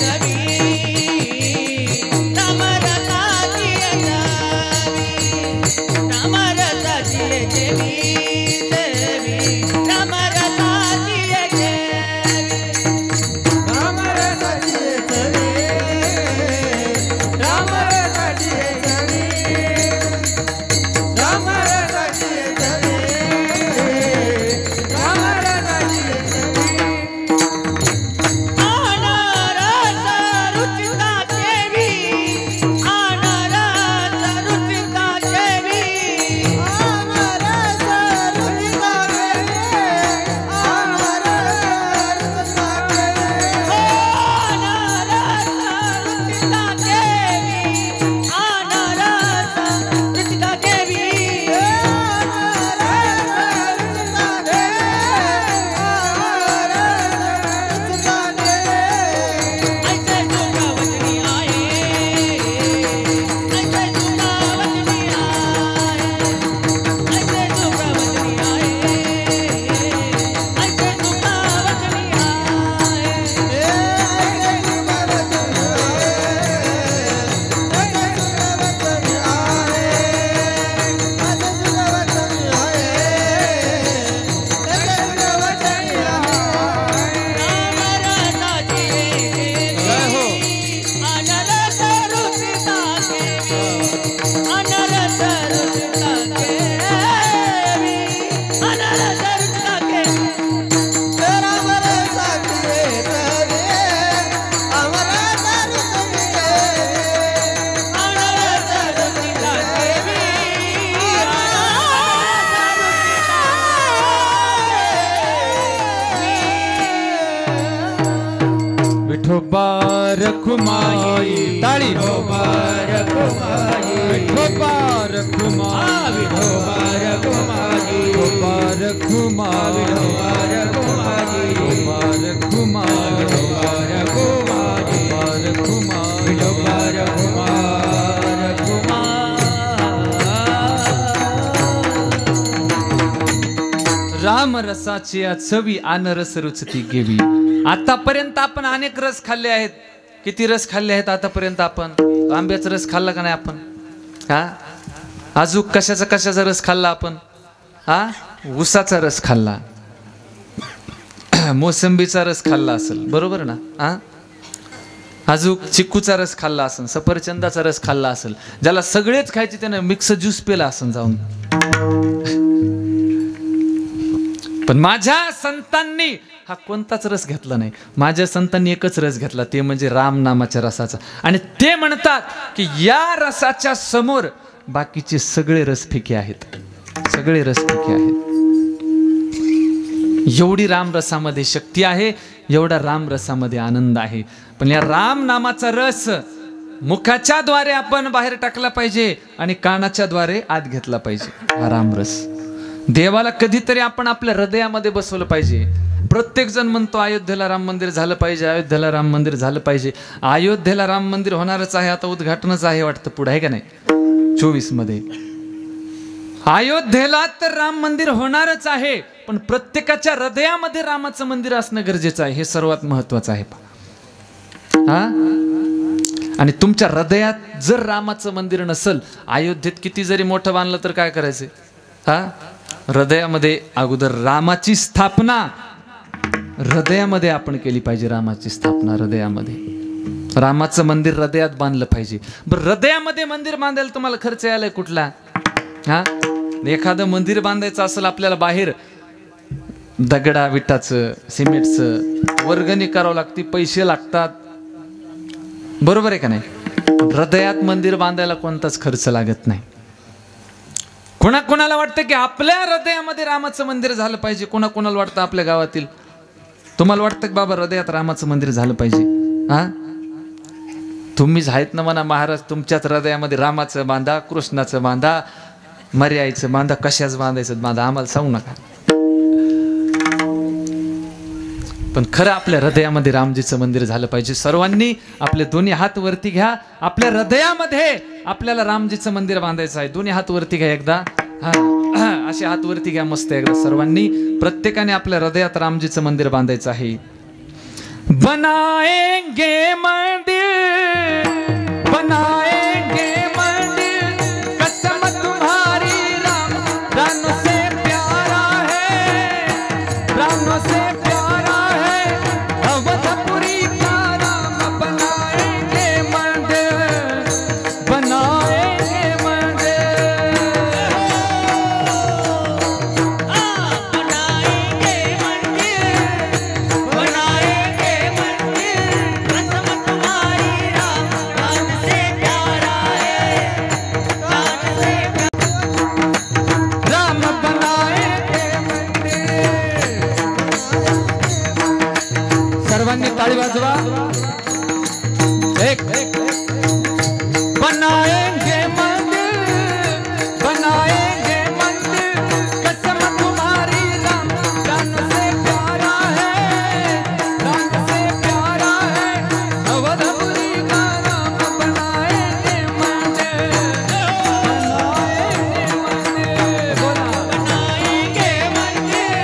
विठोबा रखुमाई ताळी विठोबा रखुमाई विठोबा रखुमाई विठोबा रखुमाई विठोबा रखुमाई विठोबा रखुमाई विठोबा रखुमाई विठोबा रखुमाई विठोबा रखुमाई राम रसाची या चवी आन रस रुचती घेवी. आतापर्यंत आपण अनेक रस खाल्ले आहेत. किती रस खाल्ले आहेत आतापर्यंत आपण? आंब्याचा रस खाल्ला का नाही आपण? हा अजून कशाचा रस खाल्ला आपण? हा ऊसाचा रस खाल्ला, मोसंबीचा रस खाल्ला असेल, बरोबर ना? हा अजून चिक्कूचा रस खाल्ला असेल, सफरचंदाचा रस खाल्ला असेल. ज्याला सगळेच खायचे त्यानं मिक्स ज्यूस पिला असेल जाऊन. पण माझ्या संतांनी हा कोणताच रस घेतला नाही. माझ्या संतांनी एकच रस घेतला, ते म्हणजे राम नामाच्या रसाचा. आणि ते म्हणतात की या रसाच्या समोर बाकीचे सगळे रस फिके आहेत, सगळे रस फिके आहेत. एवढी राम रसामध्ये शक्ती आहे, एवढा राम रसामध्ये आनंद आहे. पण या राम नामाचा रस मुखाच्या द्वारे आपण बाहेर टाकला पाहिजे आणि कानाच्या द्वारे आत घेतला पाहिजे. हा राम रस देवाला कधीतरी आपण आपल्या हृदयामध्ये बसवलं पाहिजे. प्रत्येक जण म्हणतो अयोध्येला राम मंदिर झालं पाहिजे, अयोध्येला राम मंदिर झालं पाहिजे. अयोध्येला राम मंदिर होणारच आहे, आता उद्घाटनच आहे वाटतं पुढे, आहे का नाही? 24 मध्ये अयोध्येला तर राम मंदिर होणारच आहे, पण प्रत्येकाच्या हृदयामध्ये रामाचं मंदिर असणं गरजेचं आहे. हे सर्वात महत्वाचं आहे. हा आणि तुमच्या हृदयात जर रामाचं मंदिर नसेल, अयोध्येत किती जरी मोठं बांधलं तर काय करायचं? हा हृदयामध्ये अगोदर रामाची स्थापना हृदयामध्ये आपण केली पाहिजे. रामाची स्थापना हृदयामध्ये, रामाचं मंदिर हृदयात बांधलं पाहिजे. बरं, हृदयामध्ये मंदिर बांधायला तुम्हाला खर्च यायलाय कुठला? हा एखादं मंदिर बांधायचं असेल आपल्याला बाहेर, दगडा विटाचं सिमेंटचं वर्गणी करावं लागते, पैसे लागतात, बरोबर आहे का नाही? हृदयात मंदिर बांधायला कोणताच खर्च लागत नाही. कोणाकोणाला वाटतं की आपल्या हृदयामध्ये रामाचं मंदिर झालं पाहिजे, कोणाकोणाला वाटतं आपल्या गावातील. तुम्हाला वाटतं की बाबा हृदयात रामाचं मंदिर झालं पाहिजे? हा तुम्हीच आहेत ना म्हणा महाराज, तुमच्याच हृदयामध्ये रामाचं बांधा, कृष्णाचं बांधा, मर्याईचं बांधा, कशाच बांधायचं बांधा, आम्हाला सांगू नका. पण खरं आपल्या हृदयामध्ये रामजीचं मंदिर झालं पाहिजे. सर्वांनी आपले दोन्ही हात वरती घ्या. आपल्या हृदयामध्ये आपल्याला रामजीचं मंदिर बांधायचं आहे. दोन्ही हात वरती घ्या एकदा. हा असे हात वरती घ्या मस्त एकदा सर्वांनी. प्रत्येकाने आपल्या हृदयात रामजीचं मंदिर बांधायचं आहे. बनाएंगे मंदिर, बनाएंगे मंदिर, कसम तुम्हारी राम, रानों से प्यारा है, रानों से प्यारा है, अवधपुरी का राम. बनाएंगे मंदिर, बनाएंगे मंदिर, बनाएंगे मंदिर, बनाएंगे मंदिर, कसम तुम्हारी राम, जान से प्यारा है, जान से राम बनाएंगे मंदिर. सर्वांनी टाळी वाजवा. एक बनाएंगे मंदिर, बनाएंगे मंदिर, कसम तुम्हारी राम, जान से प्यारा है, जान से प्यारा है, अवधपुरी का राम. बनाएंगे मंदिर, बनाएंगे मंदिर, बोला बनाएंगे मंदिर,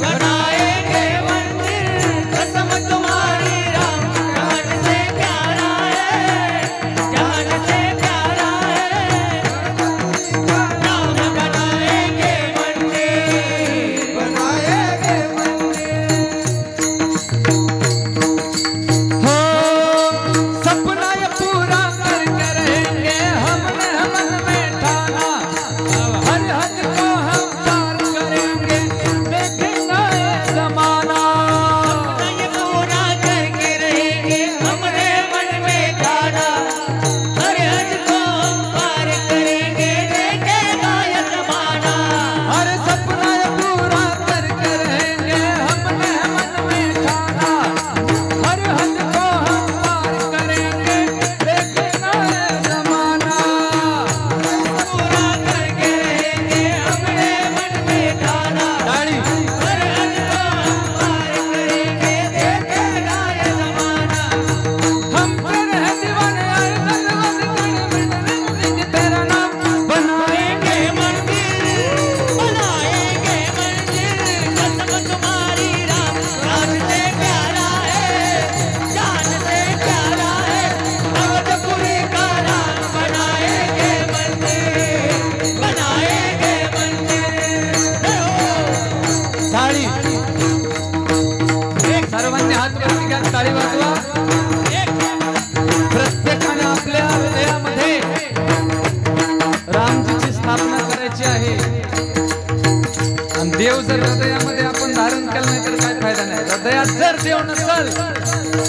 बनाएंगे मंदिर, कसम तुम्हारी राम, जान से प्यारा है, जान से प्यारा वरती घ्या, टाळी वाजवा. प्रत्येकाने आपल्या हृदयामध्ये रामजीची स्थापना करायची आहे. आणि देव जर हृदयामध्ये आपण धारण केलं नाही तर काय फायदा नाही. हृदयात जर देव नसल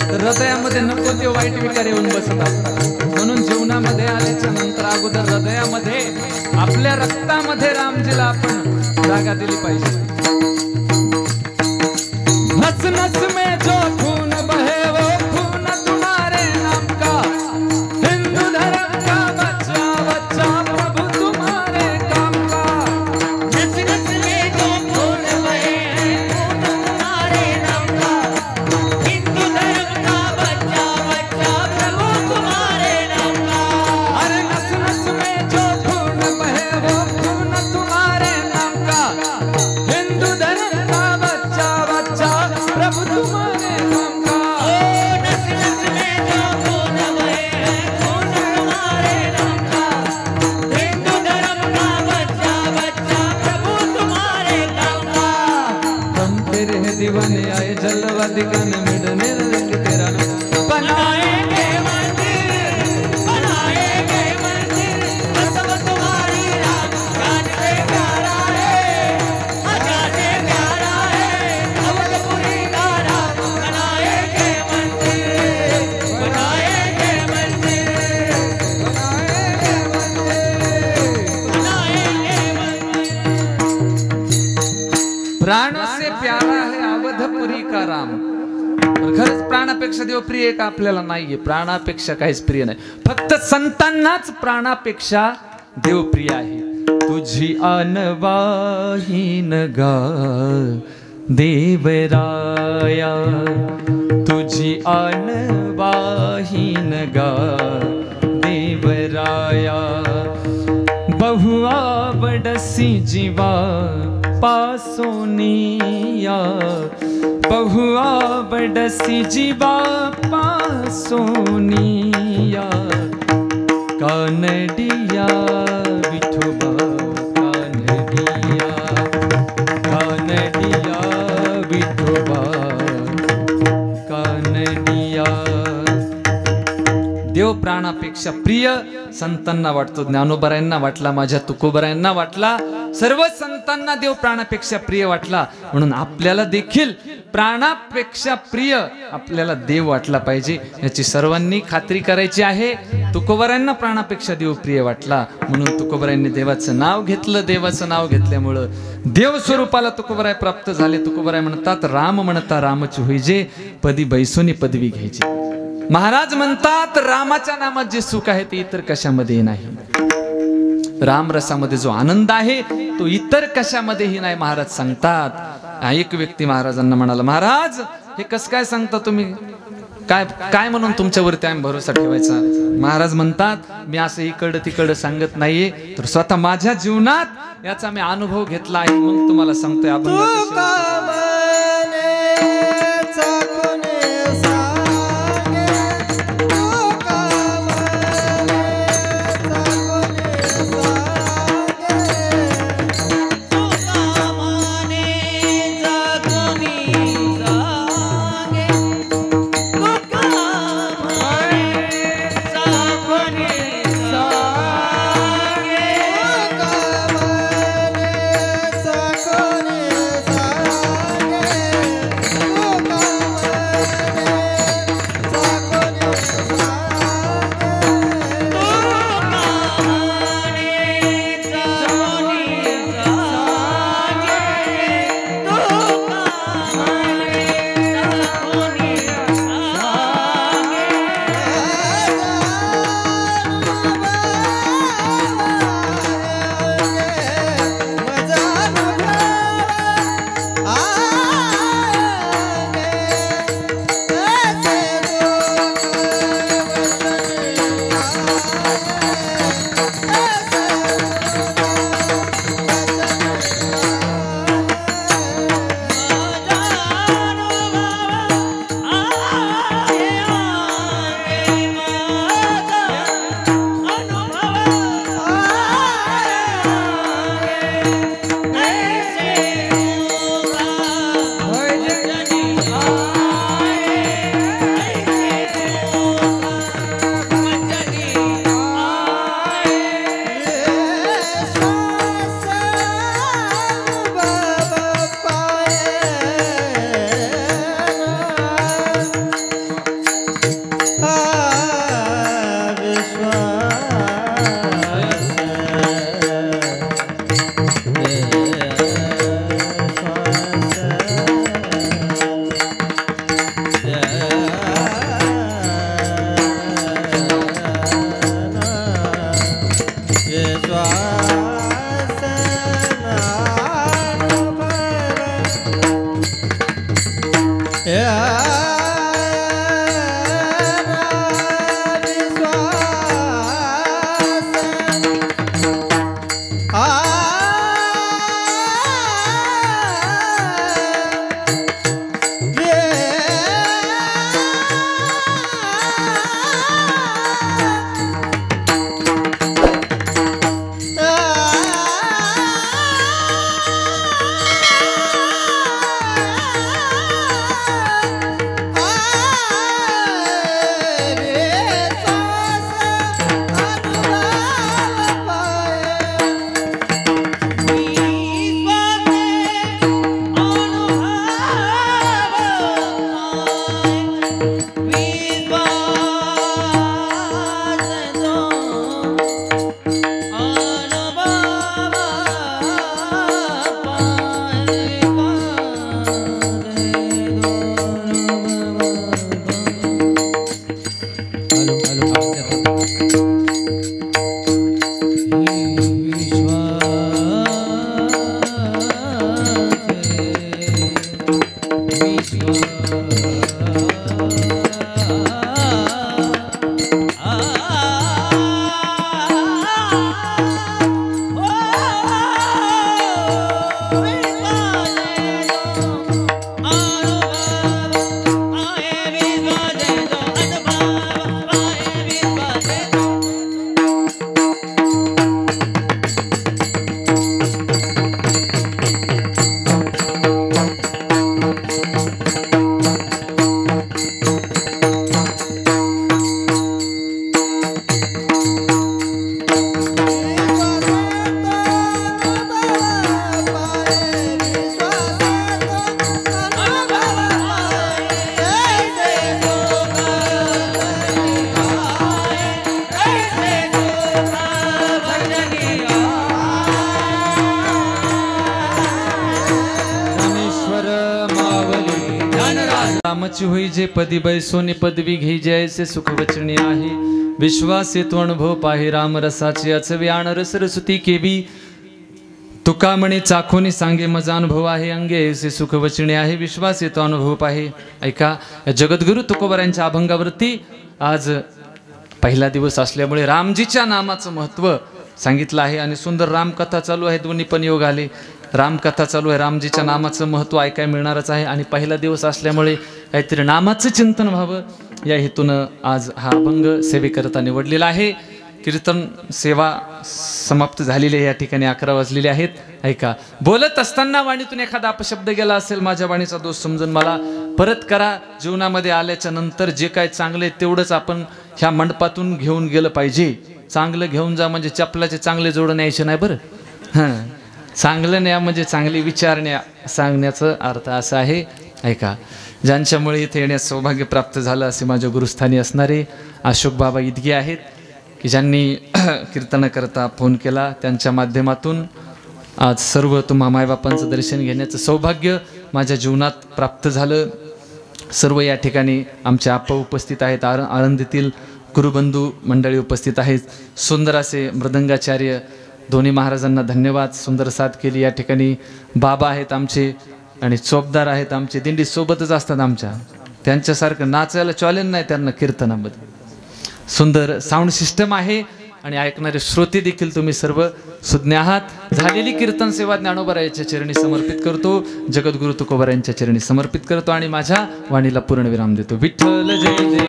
तर हृदयामध्ये नको ते वाईट विकार येऊन बसतात. म्हणून जीवनामध्ये आल्याच्या नंतर अगोदर हृदयामध्ये आपल्या रक्तामध्ये रामजीला आपण जागा दिली पाहिजे. नस नस में जो खून बहे वो खून तुम्हारे नाम का, हिंदू धर्म का बच्चा बच्चा प्रभु तुम्हारे काम का. नस नस में जो खून बहे खून तुम्हारे नाम का, हिंदू धर्म का बच्चा बच्चा प्रभु तुम्हारे नाम का. अरे नस नस में जो खून बहे वो खून तुम्हारे नाम का, हिंदू धर्म का बच्चा बच्चा प्रभु तुम्हारे नाम का. ओ नस नस में जो खून बहे खून तुम्हारे नाम का, हिंदू धर्म का बच्चा बच्चा प्रभु तुम्हारे नाम का. हम तेरे हैं दीवाने आए जलवा दिखाने मिटने लगे तेरा नाम. बनाएंगे मंदिर, बनाएंगे मंदिर, कसम तुम्हारी राम जान से प्यारा है, जान से प्यारा है. अवधपुरी का राम बनाएंगे मंदिर, बनाएंगे मंदिर, बनाएंगे मंदिर. प्राणों से प्यारा है अवधपुरी का राम. खरंच प्राणापेक्षा देव प्रिय का आपल्याला नाहीये. प्राणापेक्षा काहीच प्रिय नाही. फक्त संतांनाच प्राणापेक्षा देव प्रिय आहे. तुझी अनवाहीन गा देवराया, तुझी अनवाहीन गा देवराया. बहुआ बडसी जीवा पासोनिया, बहुआ बडसी जीवा पासोनिया. कानडिया विठोबा कानडिया, कानडिया विठोबा कानडिया. देव प्राणापेक्षा प्रिय संतांना वाटतो. ज्ञानोबरायांना वाटला, माझ्या तुकोबरायांना वाटला, सर्व संतांना देव प्राणापेक्षा प्रिय वाटला. म्हणून आपल्याला देखील प्राणापेक्षा प्रिय आपल्याला देव वाटला पाहिजे याची सर्वांनी खात्री करायची आहे. तुकोबरायांना प्राणापेक्षा देव प्रिय वाटला म्हणून तुकोबरायांनी देवाचं नाव घेतलं. देवाचं नाव घेतल्यामुळं देव स्वरूपाला तुकोबराय प्राप्त झाले. तुकोबराय म्हणतात राम म्हणता रामच होईजे, पदी बैसोनी पदवी घ्यायची. महाराज म्हणतात रामाच्या नामात जे सुख आहे ते इतर कशामध्ये नाही. राम रसामध्ये जो आनंद आहे तो इतर कशामध्येही नाही. महाराज सांगतात. एक व्यक्ती महाराजांना म्हणाला, महाराज हे कसं काय सांगता तुम्ही, काय काय म्हणून तुमच्यावरती आम्ही भरोसा ठेवायचा. महाराज म्हणतात मी असं इकडं तिकडं सांगत नाहीये, तर स्वतः माझ्या जीवनात याचा मी अनुभव घेतला आहे. मग तुम्हाला सांगतोय. आपण रामाची होई जे पदी बैसोनी पदवी घेई जैसे सुख वचनी आहे विश्वास येतो अनुभव पाहे राम रसाची अचवी आण सरस्वती केवी तुका म्हणे चाखोनी सांगे मजा अनुभव आहे अंगे ऐसे सुख वचने आहे विश्वास येतो अनुभव पाहे. ऐका जगद्गुरु तुकोबारायांच्या अभंगावरती आज पहिला दिवस असल्यामुळे रामजीच्या नामाचं महत्त्व सांगितलं आहे आणि सुंदर रामकथा चालू आहे. दोन्ही पण योग आले. रामकथा चालू आहे, रामजीच्या नामाचं महत्त्व ऐकाय मिळणारच आहे आणि पहिला दिवस असल्यामुळे काहीतरी नामाचं चिंतन व्हावं या हेतूनं आज हा अभंग सेवेकरता निवडलेला आहे. कीर्तन सेवा समाप्त झालेली आहे. या ठिकाणी 11 वाजलेले आहेत. ऐका बोलत असताना वाणीतून एखादा अपशब्द गेला असेल माझ्या वाणीचा दोष समजून मला परत करा. जीवनामध्ये आल्याच्या नंतर जे काय चांगले तेवढंच आपण ह्या मंडपातून घेऊन गेलं पाहिजे. चांगलं घेऊन जा म्हणजे चपलाचे चांगले जोडून यायचे नाही बरं. हां चांगलं न्या म्हणजे चांगली विचारण्या सांगण्याचं अर्थ असा आहे. ऐका ज्यांच्यामुळे इथे येण्यास सौभाग्य प्राप्त झालं असे माझ्या गुरुस्थानी असणारे अशोक बाबा इदगे आहेत की ज्यांनी कीर्तनाकरता फोन केला. त्यांच्या माध्यमातून आज सर्व तुम्हा मायबापांचं दर्शन घेण्याचं सौभाग्य माझ्या जीवनात प्राप्त झालं. सर्व या ठिकाणी आमचे आप्पा उपस्थित आहेत. आळंदीतील गुरुबंधू मंडळी उपस्थित आहेत. सुंदर असे मृदंगाचार्य दोन्ही महाराजांना धन्यवाद. सुंदर साथ केली. या ठिकाणी बाबा आहेत आमचे आणि चोपदार आहेत आमचे. दिंडी सोबतच असतात आमच्या. त्यांच्यासारखं नाचायला चॉलेंज नाही त्यांना कीर्तनामध्ये. सुंदर साऊंड सिस्टम आहे आणि ऐकणारे श्रोते देखील तुम्ही सर्व सुज्ञ आहात. झालेली कीर्तन सेवा ज्ञानोबारायांच्या चरणी समर्पित करतो. जगद्गुरु तुकोबारायांच्या चरणी समर्पित करतो आणि माझ्या वाणीला पूर्णविराम देतो. विठ्ठल जय जय.